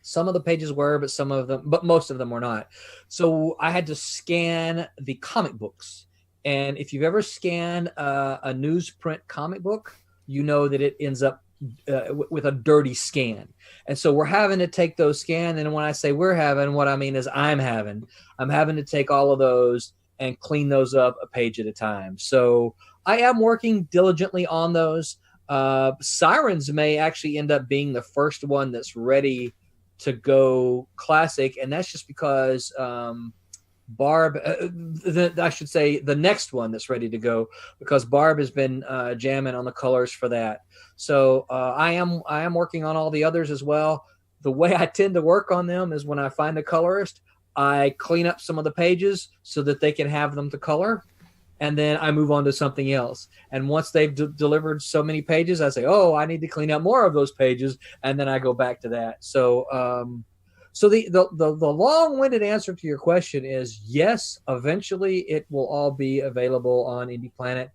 S6: Some of the pages were, but most of them were not. So I had to scan the comic books. And if you've ever scanned a newsprint comic book, you know that it ends up with a dirty scan. And so we're having to take those scans. And when I say we're having, what I mean is I'm having to take all of those and clean those up a page at a time. So I am working diligently on those. Sirens may actually end up being the first one that's ready to go classic. And that's just because Barb, I should say the next one that's ready to go, because Barb has been jamming on the colors for that. So I am working on all the others as well. The way I tend to work on them is when I find a colorist, I clean up some of the pages so that they can have them to color, and then I move on to something else. And once they've delivered so many pages, I say, oh, I need to clean up more of those pages, and then I go back to that. So so the long-winded answer to your question is yes, eventually it will all be available on Indie Planet.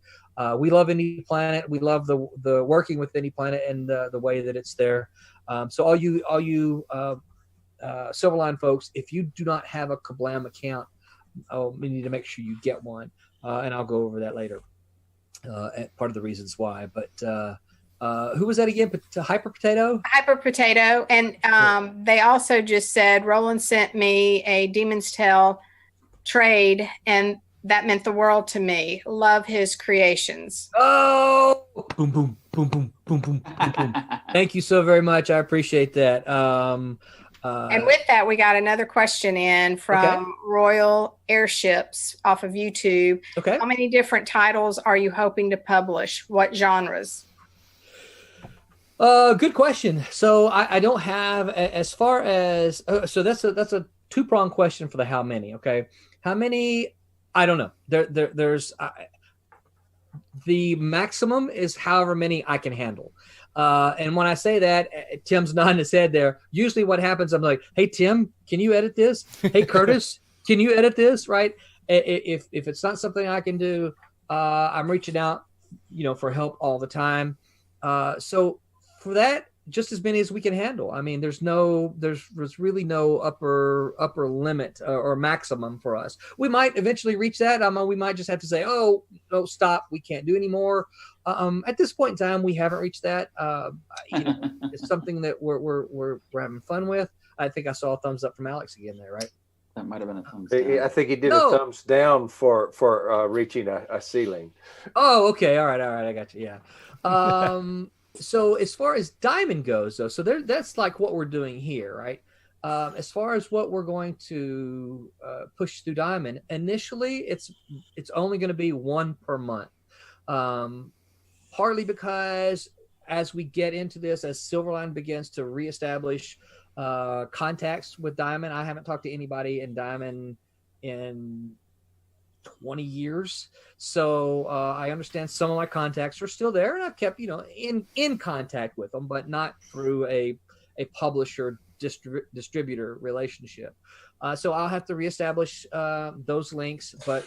S6: We love Indie Planet. We love the working with Indie Planet and the way that it's there. So all you Silverline folks, if you do not have a Kablam account, we need to make sure you get one, and I'll go over that later. Part of the reasons why, but who was that again? Hyper Potato?
S11: Hyper Potato. And they also just said Roland sent me a Demon's Tale trade, and that meant the world to me. Love his creations.
S6: Oh, boom, boom, boom, boom, boom, boom, boom, boom. Thank you so very much. I appreciate that.
S11: And with that, we got another question in from Royal Airships off of YouTube.
S6: Okay.
S11: How many different titles are you hoping to publish? What genres?
S6: Good question. So I don't have as far as so that's a two-pronged question for the how many. Okay, how many? I don't know. There's the maximum is however many I can handle. And when I say that, Tim's nodding his head there. Usually what happens, I'm like, hey, Tim, can you edit this? Hey, Curtis, can you edit this? Right. If it's not something I can do, I'm reaching out, for help all the time. So for that, just as many as we can handle. I mean, there's really no upper limit or maximum for us. We might eventually reach that. We might just have to say, oh, no, stop. We can't do any more. At this point in time, we haven't reached that. It's something that we're having fun with. I think I saw a thumbs up from Alex again there, right?
S9: That might have been a thumbs down.
S7: I think he did a thumbs down for reaching a ceiling.
S6: Oh, okay. All right. I got you. Yeah. So as far as Diamond goes, though, so that's like what we're doing here, right? As far as what we're going to push through Diamond, initially it's only going to be one per month. Partly because as we get into this, as Silverline begins to reestablish contacts with Diamond, I haven't talked to anybody in Diamond in 20 years. So I understand some of my contacts are still there, and I've kept, in contact with them, but not through a publisher distributor relationship. So I'll have to reestablish those links, but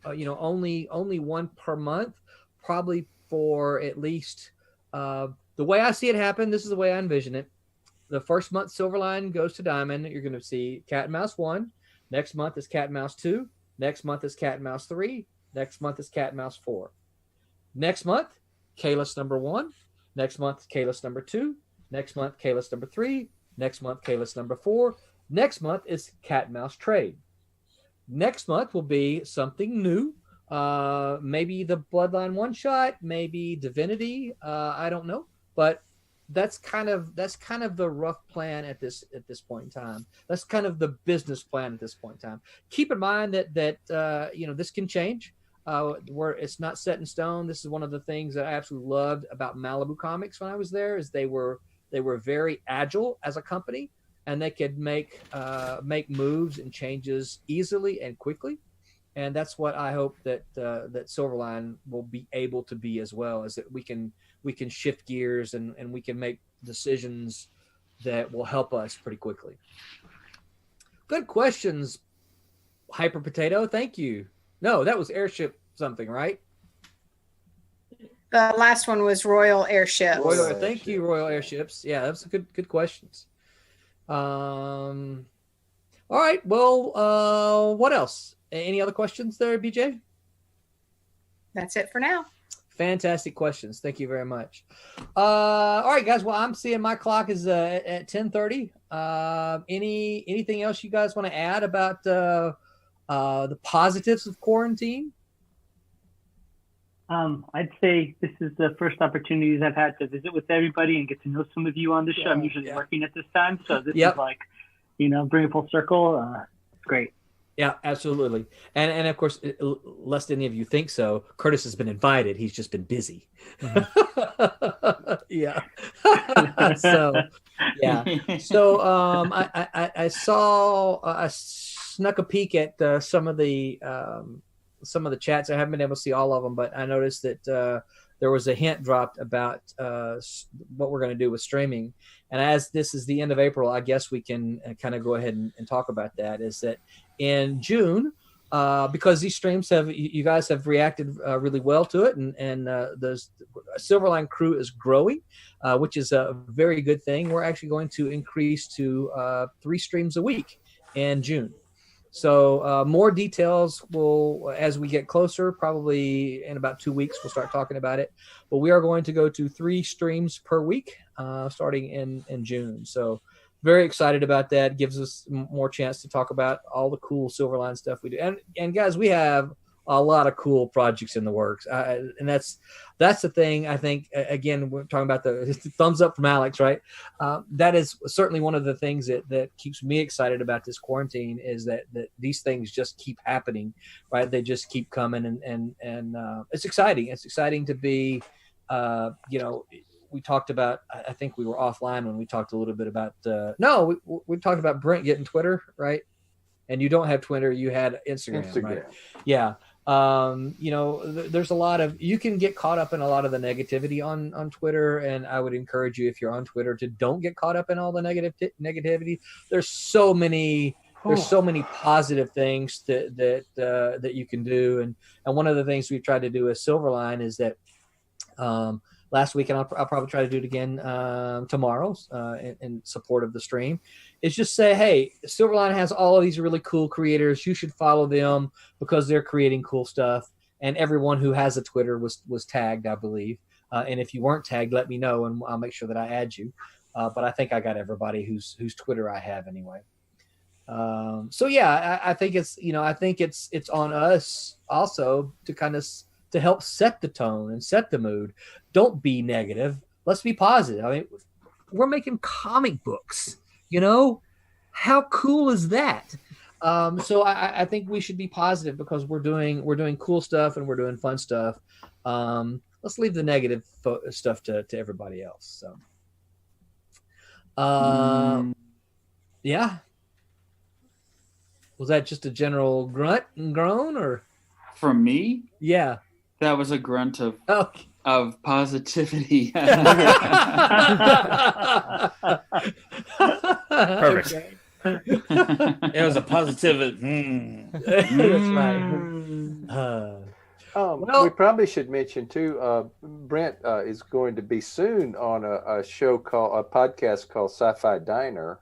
S6: only one per month, probably for at least the way I see it happen. This is the way I envision it. The first month Silverline goes to Diamond, you're going to see Cat and Mouse 1. Next month is Cat and Mouse 2. Next month is Cat and Mouse 3. Next month is Cat and Mouse 4. Next month, Kalis number 1. Next month, Kalis number 2. Next month, Kalis number 3. Next month, Kalis number 4. Next month is Cat and Mouse Trade. Next month will be something new. Maybe the Bloodline one shot, maybe Divinity. I don't know, but that's kind of the rough plan at this point in time. That's kind of the business plan at this point in time. Keep in mind that this can change. Where it's not set in stone. This is one of the things that I absolutely loved about Malibu Comics when I was there, is they were very agile as a company, and they could make moves and changes easily and quickly. And that's what I hope that Silverline will be able to be as well, is that we can shift gears and we can make decisions that will help us pretty quickly. Good questions, Hyper Potato. Thank you. No, that was Airship something, right?
S11: The last one was Royal Airships.
S6: Thank you, Royal Airships. Yeah, that's good questions. All right. Well, what else? Any other questions there, BJ?
S11: That's it for now.
S6: Fantastic questions. Thank you very much. All right, guys. Well, I'm seeing my clock is at 10:30. Anything else you guys want to add about the positives of quarantine?
S8: I'd say this is the first opportunities I've had to visit with everybody and get to know some of you on the show. I'm usually working at this time, so this is like, bring it full circle. It's great.
S6: Yeah, absolutely. And of course, lest any of you think so, Curtis has been invited. He's just been busy. Yeah. So, yeah. So I saw, I snuck a peek at some of the chats. I haven't been able to see all of them, but I noticed that there was a hint dropped about what we're going to do with streaming. And as this is the end of April, I guess we can kind of go ahead and talk about that. Is that in June, because these streams you guys have reacted really well to it, and the Silverline crew is growing, which is a very good thing. We're actually going to increase to 3 streams a week in June. So more details will, as we get closer, probably in about 2 weeks, we'll start talking about it. But we are going to go to 3 streams per week starting in June. So very excited about that. Gives us more chance to talk about all the cool Silverline stuff we do. And guys, we have a lot of cool projects in the works. And that's the thing. I think, again, we're talking about the thumbs up from Alex, right? That is certainly one of the things that keeps me excited about this quarantine, is that these things just keep happening, right? They just keep coming, and it's exciting. It's exciting to be, we talked about, I think we were offline when we talked a little bit about, we talked about Brent getting Twitter, right? And you don't have Twitter, you had Instagram. Right? Yeah. There's a lot of, you can get caught up in a lot of the negativity on Twitter, and I would encourage you, if you're on Twitter, to don't get caught up in all the negativity. There's so many positive things that you can do, and one of the things we've tried to do as Silverline is that last week, and I'll probably try to do it again tomorrow in support of the stream, is just say, hey, Silverline has all of these really cool creators. You should follow them because they're creating cool stuff. And everyone who has a Twitter was tagged, I believe. And if you weren't tagged, let me know, and I'll make sure that I add you. But I think I got everybody whose Twitter I have anyway. So yeah, I think it's on us also to kind of to help set the tone and set the mood. Don't be negative. Let's be positive. I mean, we're making comic books, how cool is that? So I think we should be positive because we're doing cool stuff and we're doing fun stuff. Let's leave the negative stuff to everybody else. So, yeah. Was that just a general grunt and groan, or
S9: from me?
S6: Yeah.
S9: That was a grunt of positivity.
S12: Perfect.
S6: Okay.
S12: It was a positive.
S6: That's right.
S7: We probably should mention too. Brent is going to be soon on a podcast called Sci-Fi Diner,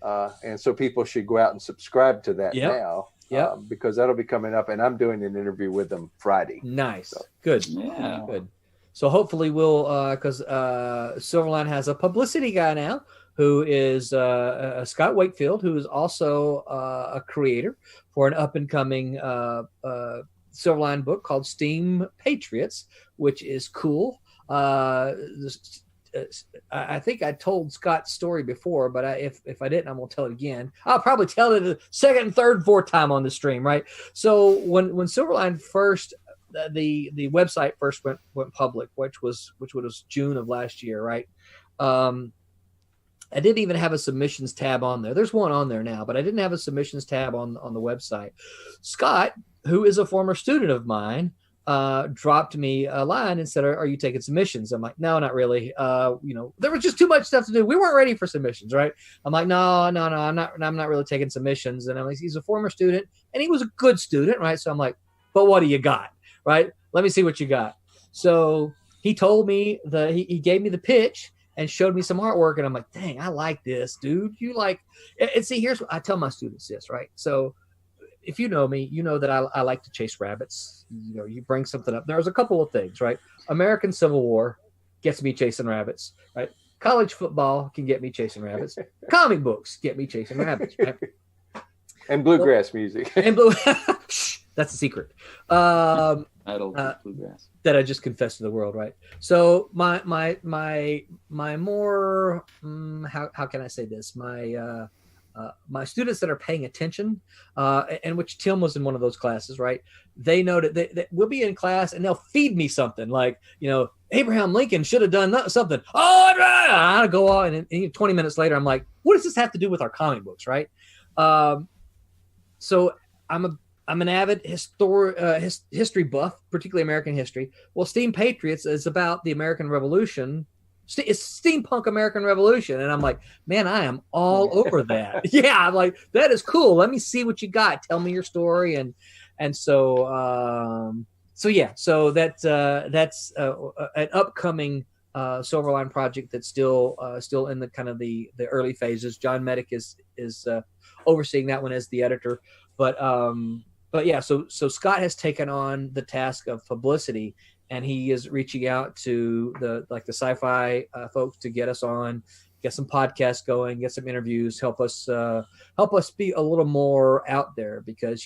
S7: and so people should go out and subscribe to that now.
S6: Yeah.
S7: Because that'll be coming up, and I'm doing an interview with them Friday.
S6: Nice. Good.
S9: Yeah.
S6: Good. So hopefully we'll, because Silverline has a publicity guy now who is Scott Wakefield, who is also a creator for an up-and-coming Silverline book called Steam Patriots, which is cool. I think I told Scott's story before, but if I didn't, I'm going to tell it again. I'll probably tell it the second, third, fourth time on the stream, right? So when Silverline first, the website first went public, which was June of last year, right? I didn't even have a submissions tab on there. There's one on there now, but I didn't have a submissions tab on the website. Scott, who is a former student of mine, dropped me a line and said, are you taking submissions? I'm like, no, not really. There was just too much stuff to do. We weren't ready for submissions, right? I'm like, no, I'm not really taking submissions. And I'm like, he's a former student and he was a good student, right? So I'm like, but what do you got? Right? Let me see what you got. So he told me he gave me the pitch and showed me some artwork. And I'm like, dang, I like this, dude. You like, and see, here's what I tell my students this, right? So if you know me, you know that I like to chase rabbits. You bring something up. There's a couple of things, right? American Civil War gets me chasing rabbits, right? College football can get me chasing rabbits. Comic books get me chasing rabbits, right?
S7: And bluegrass music.
S6: And that's a secret.
S9: Bluegrass.
S6: That I just confessed to the world, right? So my more how can I say this? My students that are paying attention, and which Tim was in one of those classes, right? They know that we'll be in class and they'll feed me something like, Abraham Lincoln should have done something. Oh, I'll go on, and 20 minutes later, I'm like, what does this have to do with our comic books, right? So I'm an avid history buff, particularly American history. Well, Steam Patriots is about the American Revolution. It's steampunk American Revolution. And I'm like, man, I am all over that. Yeah, I'm like, that is cool. Let me see what you got. Tell me your story. And so that's an upcoming Silverline project that's still in the kind of the early phases. John Medic is overseeing that one as the editor. But yeah, so Scott has taken on the task of publicity, and he is reaching out to the sci-fi folks to get us on, get some podcasts going, get some interviews, help us be a little more out there, because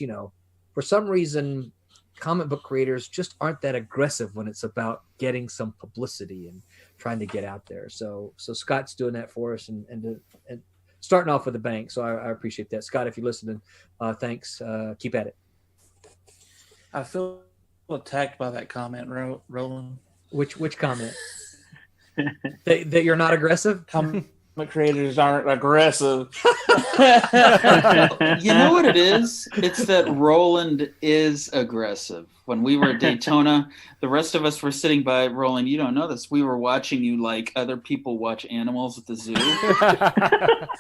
S6: for some reason comic book creators just aren't that aggressive when it's about getting some publicity and trying to get out there. So Scott's doing that for us and starting off with a bang. So I appreciate that. Scott, if you're listening, thanks. Keep at it.
S12: I feel attacked by that comment, Roland.
S6: Which comment? that you're not aggressive?
S12: Comic creators aren't aggressive.
S9: You know what it is? It's that Roland is aggressive. When we were at Daytona, the rest of us were sitting by. Roland, you don't know this. We were watching you like other people watch animals at the zoo.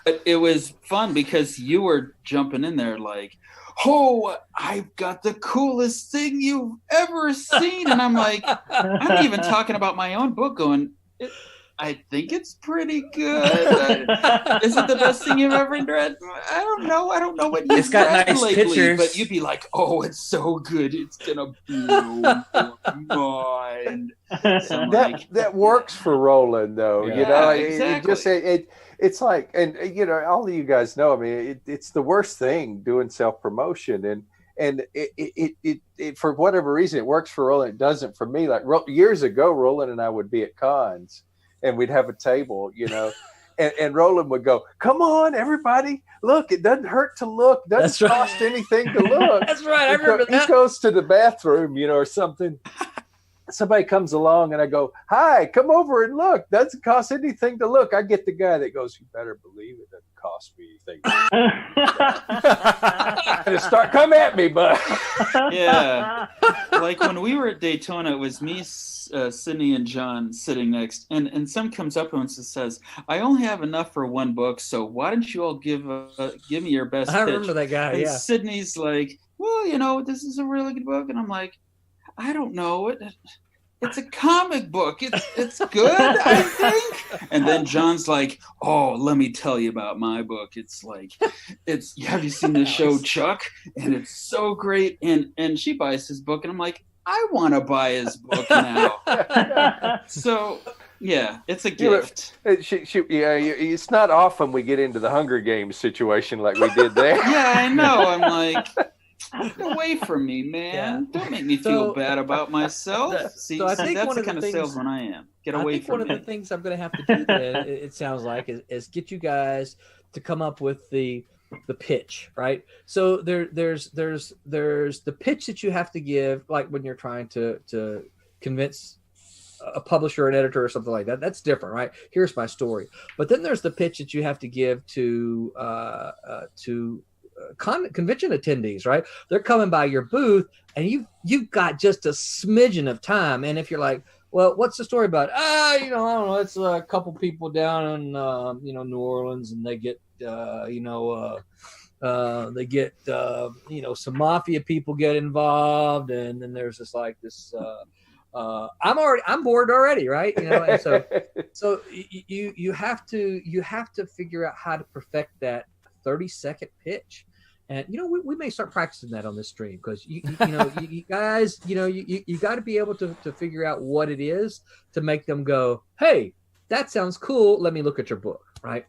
S9: But it was fun because you were jumping in there like, oh, I've got the coolest thing you've ever seen. And I'm like, I'm even talking about my own book going, I think it's pretty good. Is it the best thing you've ever read? I don't know. I don't know what you've read
S12: nice
S9: lately.
S12: Pictures.
S9: But you'd be like, oh, it's so good. It's going to blow your mind. So
S7: that works for Roland, though.
S9: Yeah, exactly.
S7: It's like, and all of you guys know, I mean, it's the worst thing doing self-promotion, and it for whatever reason it works for Roland, it doesn't for me. Like years ago, Roland and I would be at cons and we'd have a table, and Roland would go, come on, everybody, look, it doesn't hurt to look, doesn't cost anything to look.
S6: That's right, I remember that.
S7: He goes to the bathroom, or something. Somebody comes along and I go, hi, come over and look. Doesn't cost anything to look. I get the guy that goes, you better believe it doesn't cost me anything. Come at me, bud.
S9: Yeah. Like when we were at Daytona, it was me, Sydney, and John sitting next. And some comes up and says, I only have enough for one book, so why don't you all give me your best pitch?
S6: I remember that guy,
S9: and
S6: yeah.
S9: Sydney's like, well, this is a really good book. And I'm like, I don't know. it's a comic book. It's good, I think. And then John's like, oh, let me tell you about my book. It's like, have you seen the show Chuck? And it's so great. And she buys his book, and I'm like, I want to buy his book now. So yeah, it's a gift.
S7: It's not often we get into the Hunger Games situation like we did there.
S9: Yeah, I know. I'm like, get away from me, man. Yeah. Don't make me feel bad about myself. See,
S6: I think
S9: that's the kind of salesman I am. Get away from me.
S6: One of the things I'm going to have to do then, it sounds like, is get you guys to come up with the pitch, right? So there's the pitch that you have to give, like when you're trying to convince a publisher, an editor, or something like that. That's different, right? Here's my story. But then there's the pitch that you have to give to convention attendees, right? They're coming by your booth, and you've got just a smidgen of time. And if you're like, well, what's the story about? I don't know. It's a couple people down in New Orleans, and they get some mafia people get involved, and then there's I'm bored already, right? And so you have to figure out how to perfect that 30-second pitch. And we may start practicing that on this stream, because you guys you got to be able to figure out what it is to make them go, hey, that sounds cool, let me look at your book, right?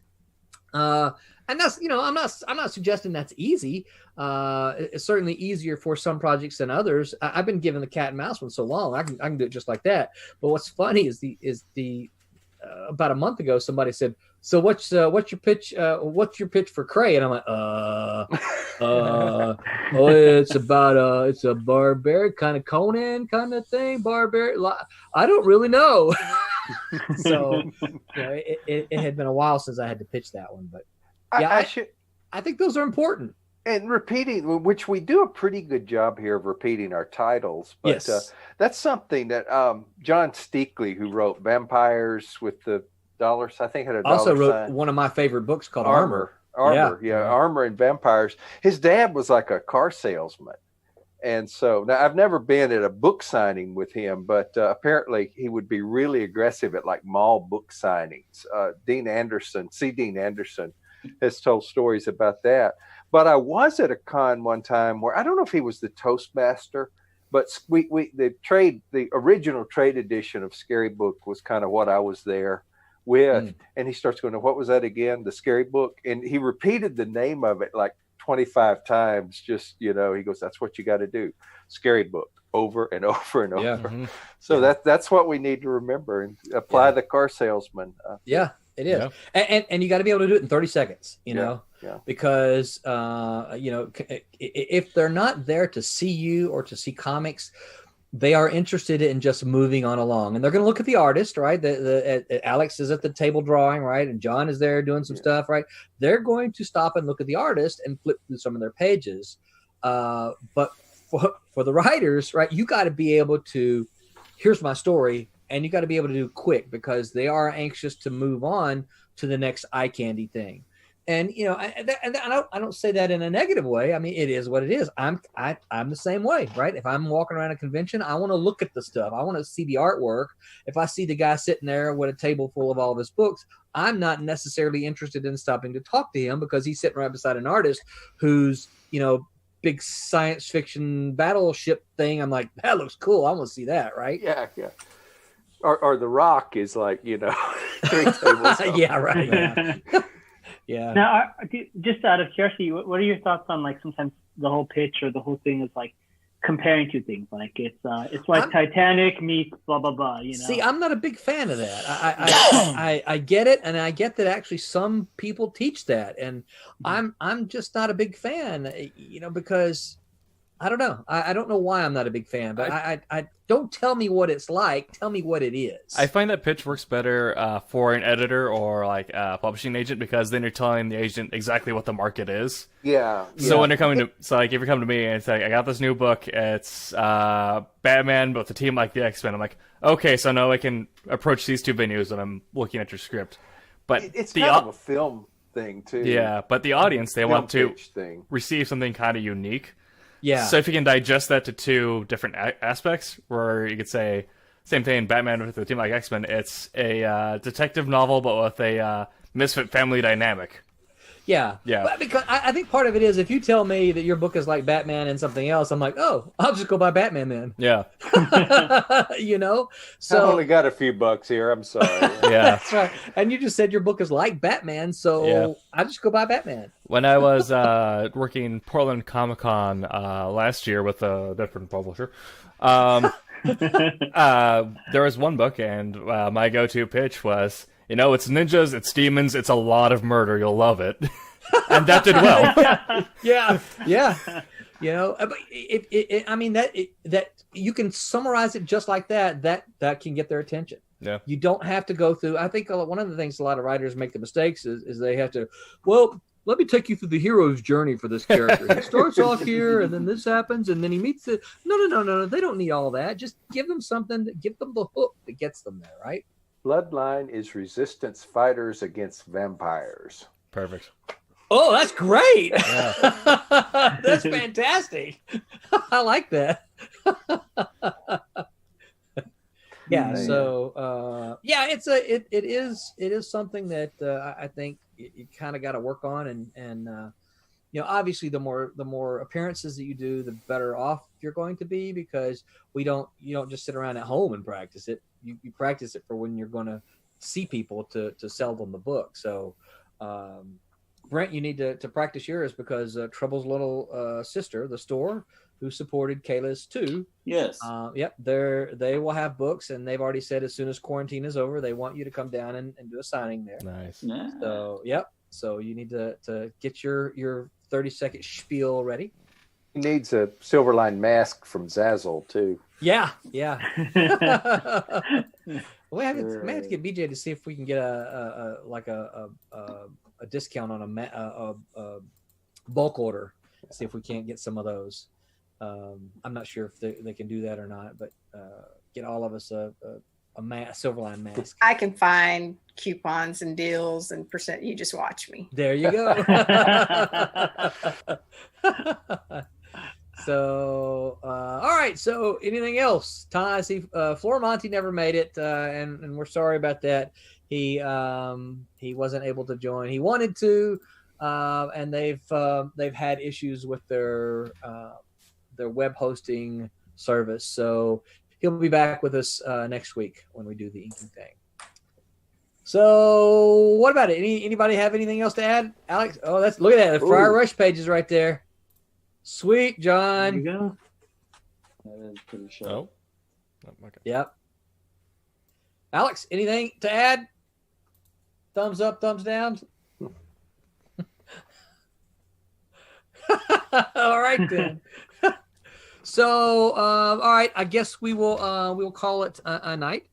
S6: And that's I'm not suggesting that's easy. It's certainly easier for some projects than others. I've been given the cat and mouse one so long, I can do it just like that. But what's funny is the about a month ago, somebody said, so what's your pitch? What's your pitch for Cray? And I'm like, it's about it's a barbaric kind of Conan kind of thing. Barbaric. I don't really know. So it had been a while since I had to pitch that one, but yeah, I think those are important.
S7: And repeating, which we do a pretty good job here of repeating our titles, but
S6: yes.
S7: That's something that John Steakley, who wrote Vampires with the Dollars, I think had a dollar
S6: also wrote
S7: sign.
S6: One of my favorite books called Armor.
S7: Armor and Vampires. His dad was like a car salesman. And so now I've never been at a book signing with him, but apparently he would be really aggressive at like mall book signings. Dean Anderson has told stories about that. But I was at a con one time where I don't know if he was the Toastmaster, but the original trade edition of Scary Book was kind of what I was there with. And he starts going, what was that again? The Scary Book. And he repeated the name of it like 25 times. Just, he goes, that's what you got to do. Scary Book, over and over and over.
S6: Yeah. Mm-hmm.
S7: So that's what we need to remember and apply the car salesman.
S6: It is. Yeah. And you got to be able to do it in 30 seconds, because, if they're not there to see you or to see comics, they are interested in just moving on along, and they're going to look at the artist, right? Alex is at the table drawing, right? And John is there doing some stuff, right? They're going to stop and look at the artist and flip through some of their pages. But for the writers, right, you got to be able to, here's my story. And you got to be able to do quick, because they are anxious to move on to the next eye candy thing. And I don't say that in a negative way. I mean, it is what it is. I'm the same way, right? If I'm walking around a convention, I want to look at the stuff. I want to see the artwork. If I see the guy sitting there with a table full of all of his books, I'm not necessarily interested in stopping to talk to him, because he's sitting right beside an artist who's big science fiction battleship thing. I'm like, that looks cool. I want to see that, right?
S7: Yeah. Or The Rock is like, 3 tables.
S6: Yeah, right. Yeah. Yeah.
S8: Now, just out of curiosity, what are your thoughts on like sometimes the whole pitch or the whole thing is like comparing two things? Like it's like Titanic meets blah blah blah.
S6: See, I'm not a big fan of that. I get it, and I get that actually some people teach that, and I'm just not a big fan. Because I don't know. I don't know why I'm not a big fan, but I don't tell me what it's like. Tell me what it is.
S3: I find that pitch works better for an editor or like a publishing agent, because then you're telling the agent exactly what the market is.
S7: Yeah.
S3: So when they're coming to, if you're coming to me and it's like, I got this new book, it's Batman, but with a team like the X-Men. I'm like, okay, so now I can approach these two venues when I'm looking at your script. But
S7: it's kind of a film thing too.
S3: Yeah, but the audience, they want to receive something kind of unique.
S6: Yeah.
S3: So if you can digest that to two different aspects, where you could say, same thing. Batman with a team like X-Men. It's a detective novel, but with a misfit family dynamic.
S6: Yeah. But because I think part of it is if you tell me that your book is like Batman and something else, I'm like, oh, I'll just go buy Batman then.
S3: Yeah.
S6: You know?
S7: So I only got a few bucks here. I'm sorry.
S3: Yeah.
S6: That's right. And you just said your book is like Batman, so I just go buy Batman.
S3: When I was working Portland Comic Con last year with a different publisher, there was one book, and my go-to pitch was, it's ninjas, it's demons, it's a lot of murder. You'll love it. And that did well.
S6: Yeah. But that you can summarize it just like that. That can get their attention.
S3: Yeah.
S6: You don't have to go through. I think one of the things a lot of writers make the mistakes is they have to. Well, let me take you through the hero's journey for this character. He starts off here, and then this happens, and then he meets the. No. They don't need all that. Just give them something. Give them the hook that gets them there, right?
S7: Bloodline is resistance fighters against vampires.
S3: Perfect.
S6: Oh, that's great.
S3: Yeah.
S6: That's fantastic. I like that. Yeah. So, it is something that I think you kind of got to work on, and obviously the more appearances that you do, the better off you're going to be, because you don't just sit around at home and practice it. You practice it for when you're going to see people to sell them the book. So, Brent, you need to practice yours, because Trouble's little sister, the store, who supported Kayla's too.
S9: Yes.
S6: They will have books, and they've already said as soon as quarantine is over, they want you to come down and do a signing there.
S3: Nice.
S9: Yeah.
S6: So, So you need to get your 30-second spiel ready.
S7: He needs a Silverline mask from Zazzle too.
S6: Yeah. We have to get BJ to see if we can get a discount on a bulk order. See if we can't get some of those. I'm not sure if they can do that or not, but get all of us a Silverline mask.
S11: I can find coupons and deals and percent. You just watch me.
S6: There you go. So, all right. So, anything else? Ty, I see Florimonte never made it, and we're sorry about that. He wasn't able to join. He wanted to, and they've had issues with their web hosting service. So he'll be back with us next week when we do the inking thing. So, what about it? Anybody have anything else to add, Alex? Oh, look at that. The Friar Rush pages right there. Sweet, John.
S9: There you go. That is pretty sharp.
S3: Okay.
S6: Yep. Alex, anything to add? Thumbs up, thumbs down? All right, then. So, all right, I guess we'll call it a night.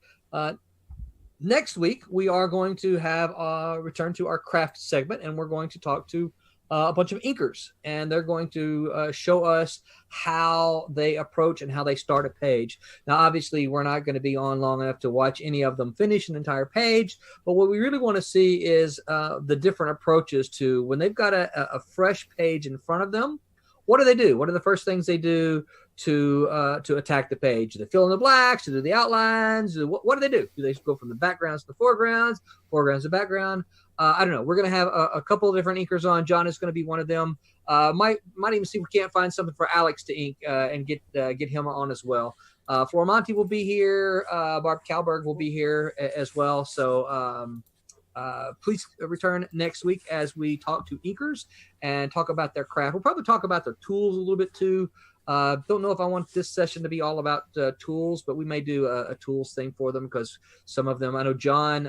S6: Next week, we are going to have return to our craft segment, and we're going to talk to a bunch of inkers, and they're going to show us how they approach and how they start a page. Now, obviously, we're not going to be on long enough to watch any of them finish an entire page, but what we really want to see is the different approaches to when they've got a fresh page in front of them. What do they do? What are the first things they do to attack the page? Do they fill in the blacks? Do they do the outlines? What do they do? Do they go from the backgrounds to the foregrounds to background? I don't know. We're going to have a couple of different inkers on. John is going to be one of them. Might even see if we can't find something for Alex to ink and get him on as well. Florimonte will be here. Barb Kalberg will be here as well. So please return next week as we talk to inkers and talk about their craft. We'll probably talk about their tools a little bit too. Don't know if I want this session to be all about tools, but we may do a tools thing for them, because some of them, I know John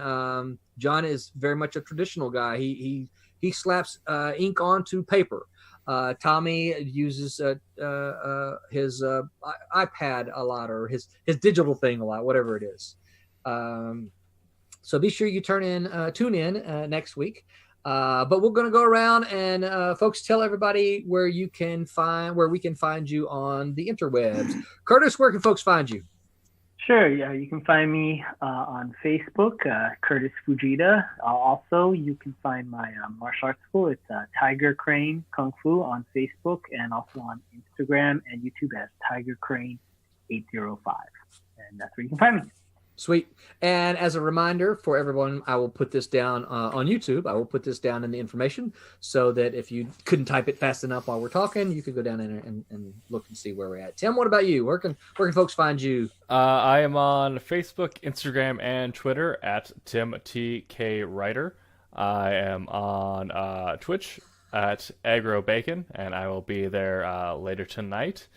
S6: is very much a traditional guy. He slaps ink onto paper. Tommy uses his iPad a lot, or his digital thing a lot, whatever it is. So be sure you tune in next week. But we're going to go around and folks, tell everybody where we can find you on the interwebs. Curtis, where can folks find you?
S8: Sure. Yeah, you can find me on Facebook, Curtis Fujita. Also, you can find my martial arts school. It's Tiger Crane Kung Fu on Facebook, and also on Instagram and YouTube as Tiger Crane 805. And that's where you can find me.
S6: Sweet. And as a reminder for everyone, I will put this down on YouTube. I will put this down in the information so that if you couldn't type it fast enough while we're talking, you could go down and look and see where we're at. Tim, what about you? Where can folks find you?
S3: I am on Facebook, Instagram, and Twitter at TimTKWriter. I am on Twitch at AgroBacon, and I will be there later tonight.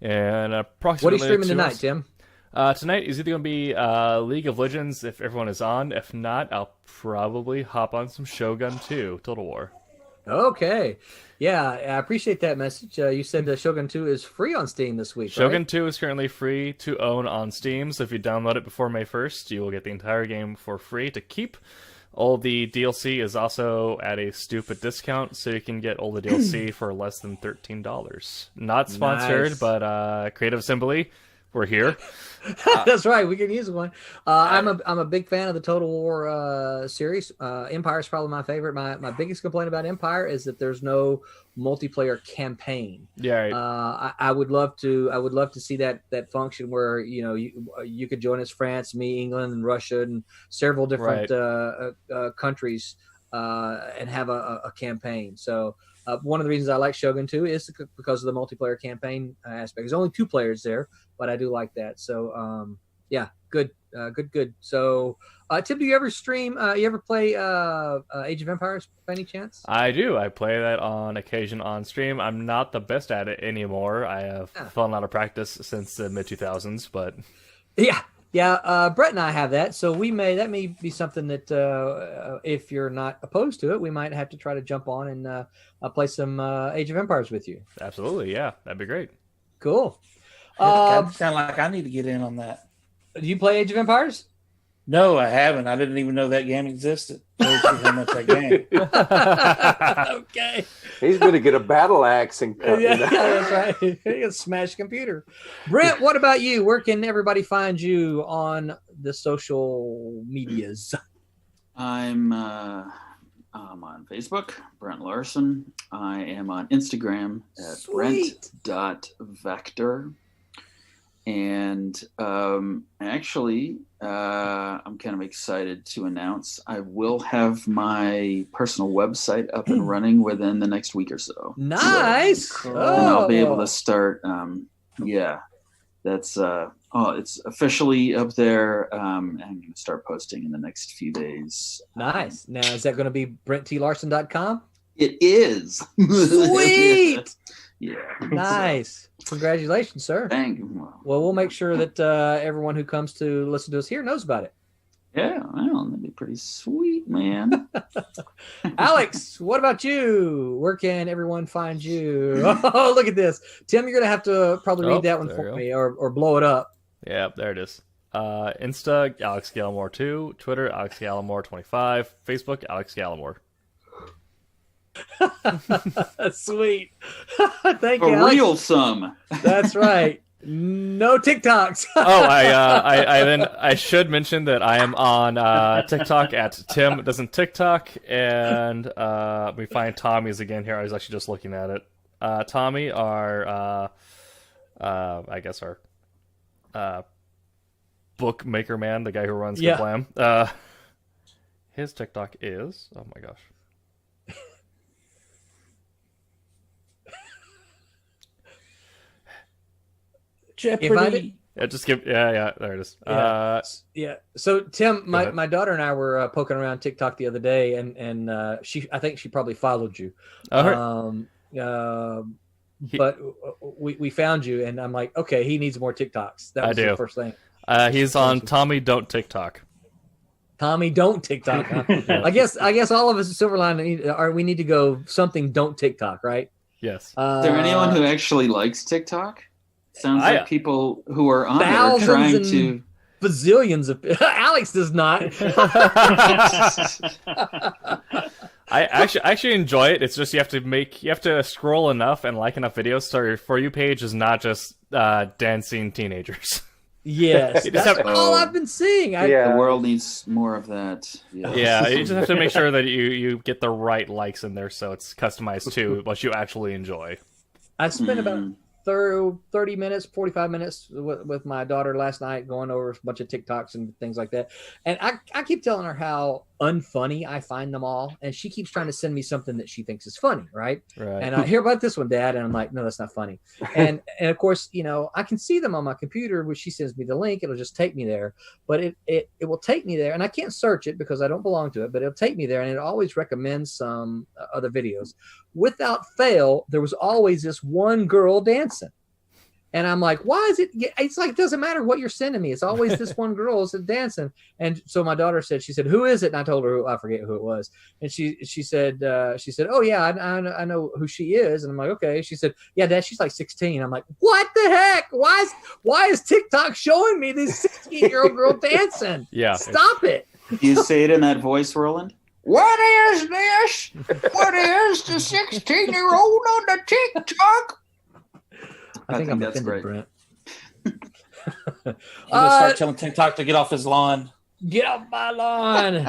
S3: And approximately
S6: What are you streaming tonight, Tim?
S3: Tonight is either going to be League of Legends if everyone is on. If not, I'll probably hop on some Shogun 2, Total War.
S6: Okay. Yeah, I appreciate that message. You said that Shogun 2 is free on Steam this week,
S3: Shogun
S6: right?
S3: 2 is currently free to own on Steam, so if you download it before May 1st, you will get the entire game for free to keep. All the DLC is also at a stupid discount, so you can get all the DLC for less than $13. Not sponsored,
S6: Nice.
S3: but Creative Assembly, we're here.
S6: That's right. We can use one. I'm a big fan of the Total War series. Empire is probably my favorite. My biggest complaint about Empire is that there's no multiplayer campaign.
S3: Yeah. Right.
S6: I would love to see that function where you could join as France, me, England, and Russia, and several different countries, and have a campaign. So. One of the reasons I like Shogun 2 is because of the multiplayer campaign aspect. There's only 2 players there, but I do like that. So, yeah, good. So, Tim, do you ever stream? You ever play Age of Empires by any chance?
S3: I do. I play that on occasion on stream. I'm not the best at it anymore. I have fallen out of practice since the mid-2000s, but...
S6: Yeah, Brett and I have that, so that may be something that if you're not opposed to it, we might have to try to jump on and play some Age of Empires with you.
S3: Absolutely, yeah, that'd be great.
S6: Cool.
S12: Sound like I need to get in on that.
S6: Do you play Age of Empires?
S12: No, I haven't. I didn't even know that game existed. How much that game.
S6: Okay.
S7: He's going to get a battle axe and cut.
S6: Yeah, that's right. He can smash computer. Brent, what about you? Where can everybody find you on the social medias?
S9: I'm on Facebook, Brent Larson. I am on Instagram at Brent.Vector. And actually, I'm kind of excited to announce I will have my personal website up and running within the next week or so.
S6: Nice.
S9: So, and I'll be able to start. That's it's officially up there. I'm going to start posting in the next few days.
S6: Nice. Now, is that going to be BrentTLarson.com?
S9: It is.
S6: Sweet.
S9: Yeah.
S6: Nice. Congratulations, sir.
S9: Thank you.
S6: Well, we'll make sure that everyone who comes to listen to us here knows about it.
S9: Yeah, well, that'd be pretty sweet, man.
S6: Alex, what about you? Where can everyone find you? Oh, look at this. Tim, you're going to have to probably read that one for me or blow it up.
S3: Yeah, there it is. Insta, Alex Gallimore 2. Twitter, Alex Gallimore 25. Facebook, Alex Gallimore.
S6: Sweet. Thank you,
S9: A
S6: Alex.
S9: real sum.
S6: That's right. No TikToks.
S3: I should mention that I am on TikTok at Tim Doesn't TikTok, and we find Tommy's again here. I was actually just looking at it. Tommy, our bookmaker man, the guy who runs Kablam. His TikTok is, oh my gosh.
S12: Jeopardy.
S3: Yeah, just give. Yeah, there it is.
S6: Yeah. So Tim, my daughter and I were poking around TikTok the other day, and I think she probably followed you. But we found you, and I'm like, okay, he needs more TikToks. That was the first thing.
S3: He's on Tommy Don't TikTok.
S6: Tommy Don't TikTok. Huh? I guess all of us at Silverline we need to go something Don't TikTok, right?
S3: Yes.
S9: Is there anyone who actually likes TikTok? Sounds like people who are on it are trying to.
S6: Bazillions of Alex does not.
S3: I actually enjoy it. It's just you have to scroll enough and like enough videos so your For You page is not just dancing teenagers.
S6: Yes, that's all I've been seeing.
S9: The world needs more of that.
S3: Yeah, you just have to make sure that you get the right likes in there so it's customized to what you actually enjoy.
S6: I spent 30 minutes, 45 minutes with my daughter last night, going over a bunch of TikToks and things like that. And I keep telling her how unfunny I find them all. And she keeps trying to send me something that she thinks is funny. Right. And I hear about this one, Dad. And I'm like, no, that's not funny. And of course, I can see them on my computer, which she sends me the link. It'll just take me there, but it will take me there, and I can't search it because I don't belong to it, but it'll take me there, and it always recommends some other videos. Without fail, there was always this one girl dancing. And I'm like, why is it? It's like, it doesn't matter what you're sending me. It's always this one girl is dancing. And so my daughter said, she said, who is it? And I told her, I forget who it was. And she said, oh yeah, I know who she is. And I'm like, okay. She said, yeah, Dad, she's like 16. I'm like, what the heck? Why is TikTok showing me this 16-year-old girl dancing?
S3: Yeah.
S6: Stop it.
S9: You say it in that voice, Roland?
S13: What is this? What is the 16-year-old on the TikTok?
S6: I think I'm
S9: that's
S6: offended,
S9: great.
S6: Brent.
S12: I'm gonna start telling TikTok to get off his lawn.
S6: Get off my lawn.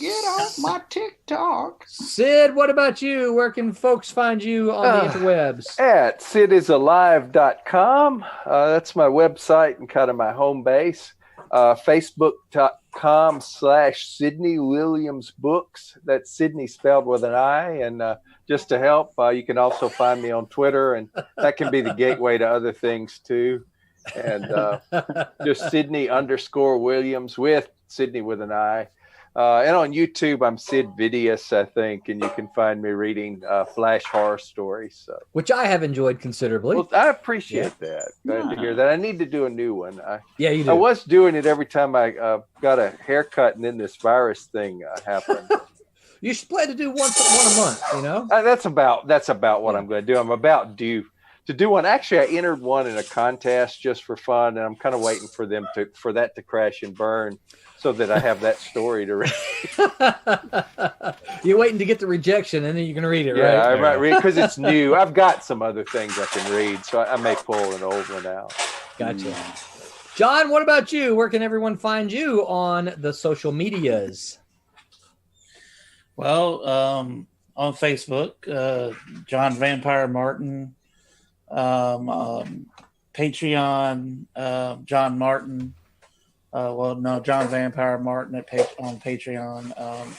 S13: Get off my TikTok.
S6: Sid, what about you? Where can folks find you on the interwebs?
S7: At sidisalive.com. That's my website and kind of my home base. Facebook.com/Sydney Williams Books. That's Sydney spelled with an I. And just to help, you can also find me on Twitter, and that can be the gateway to other things too. And just Sydney_Williams with Sydney with an I. And on YouTube, I'm Sid Vidius, I think, and you can find me reading Flash horror stories. So.
S6: Which I have enjoyed considerably.
S7: Well, I appreciate that. Glad to hear that. I need to do a new one.
S6: Yeah, you do.
S7: I was doing it every time I got a haircut, and then this virus thing happened.
S6: You should plan to do one a month,
S7: That's about what I'm going to do. I'm about due to do one. Actually, I entered one in a contest just for fun, and I'm kind of waiting for that to crash and burn so that I have that story to read.
S6: You're waiting to get the rejection, and then you can read it, right?
S7: Yeah, I might read because it's new. I've got some other things I can read, so I may pull an old one out.
S6: Gotcha. John, what about you? Where can everyone find you on the social medias?
S12: Well, on Facebook, John Vampire Martin, Patreon, John Martin. John Vampire Martin on Patreon.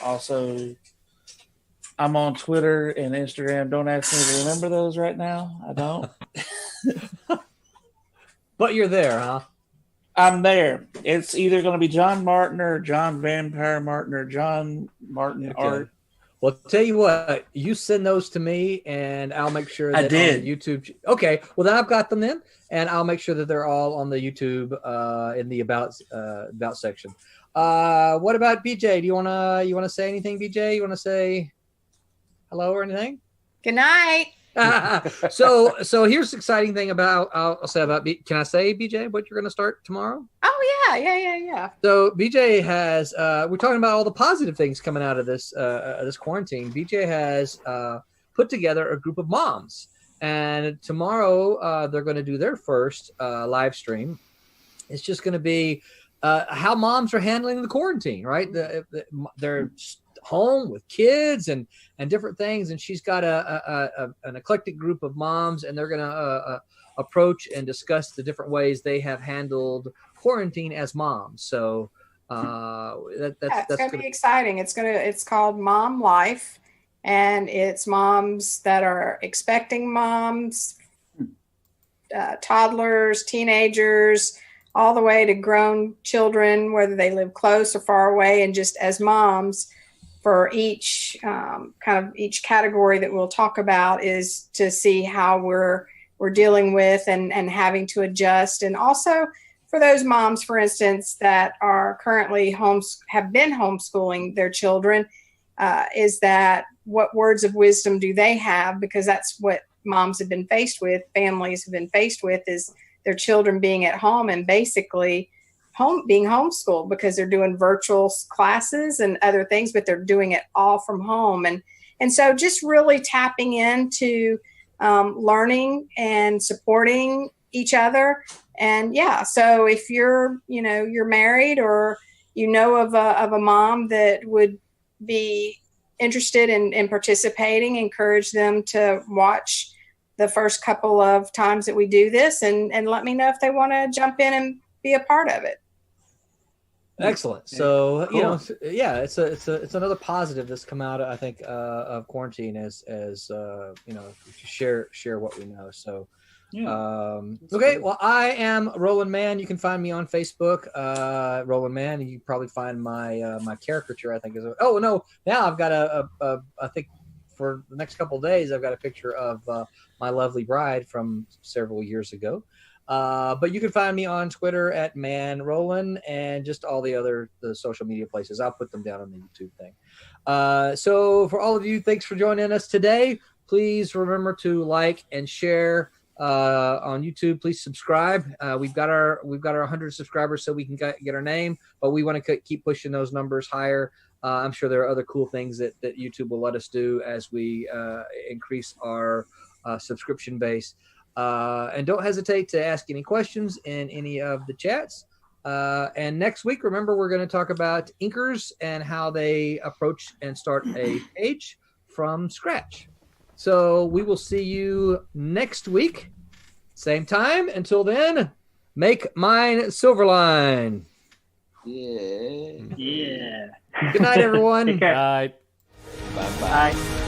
S12: Also, I'm on Twitter and Instagram. Don't ask me to remember those right now. I don't.
S6: But you're there, huh?
S12: I'm there. It's either going to be John Martin or John Vampire Martin or John Martin Art.
S6: Well, tell you what, you send those to me, and I'll make sure that
S12: I did.
S6: on the YouTube. Okay, well then I've got them then, and I'll make sure that they're all on the YouTube in the about section. What about BJ? Do you wanna say anything, BJ? You wanna say hello or anything?
S11: Good night.
S6: So here's the exciting thing about I'll say about can I say, BJ, what you're going to start tomorrow?
S11: Oh yeah.
S6: So BJ has we're talking about all the positive things coming out of this quarantine. BJ has put together a group of moms, and tomorrow they're going to do their first live stream. It's just going to be how moms are handling the quarantine, right? They're home with kids and different things, and she's got an eclectic group of moms, and they're going to approach and discuss the different ways they have handled quarantine as moms. So that's
S11: going to be exciting. It's called Mom Life, and it's moms that are expecting moms, toddlers, teenagers, all the way to grown children, whether they live close or far away, and just as moms. For each each category that we'll talk about is to see how we're dealing with and having to adjust. And also for those moms, for instance, that are currently have been homeschooling their children, is that what words of wisdom do they have? Because that's what moms have been faced with, families have been faced with, is their children being at home and basically being homeschooled because they're doing virtual classes and other things, but they're doing it all from home. And so just really tapping into learning and supporting each other. And so if you're married or of a mom that would be interested in participating, encourage them to watch the first couple of times that we do this, and let me know if they want to jump in and be a part of it.
S6: Excellent. So
S9: Cool.
S6: it's another positive that's come out, I think, of quarantine as share what we know. So okay, well, I am Roland Mann. You can find me on Facebook, Roland Mann. You probably find my my caricature, I think, is now I've got I think for the next couple of days I've got a picture of my lovely bride from several years ago. But you can find me on Twitter at @ManRoland and just all the social media places. I'll put them down on the YouTube thing. So for all of you, thanks for joining us today. Please remember to like and share on YouTube. Please subscribe. We've got our 100 subscribers, so we can get our name, but we want to keep pushing those numbers higher. I'm sure there are other cool things that YouTube will let us do as we increase our subscription base. And don't hesitate to ask any questions in any of the chats. And next week, remember, we're going to talk about inkers and how they approach and start a page from scratch. So we will see you next week, same time. Until then, make mine Silverline.
S8: Yeah.
S6: Good night, everyone.
S8: Take care.
S3: Bye.
S8: Bye.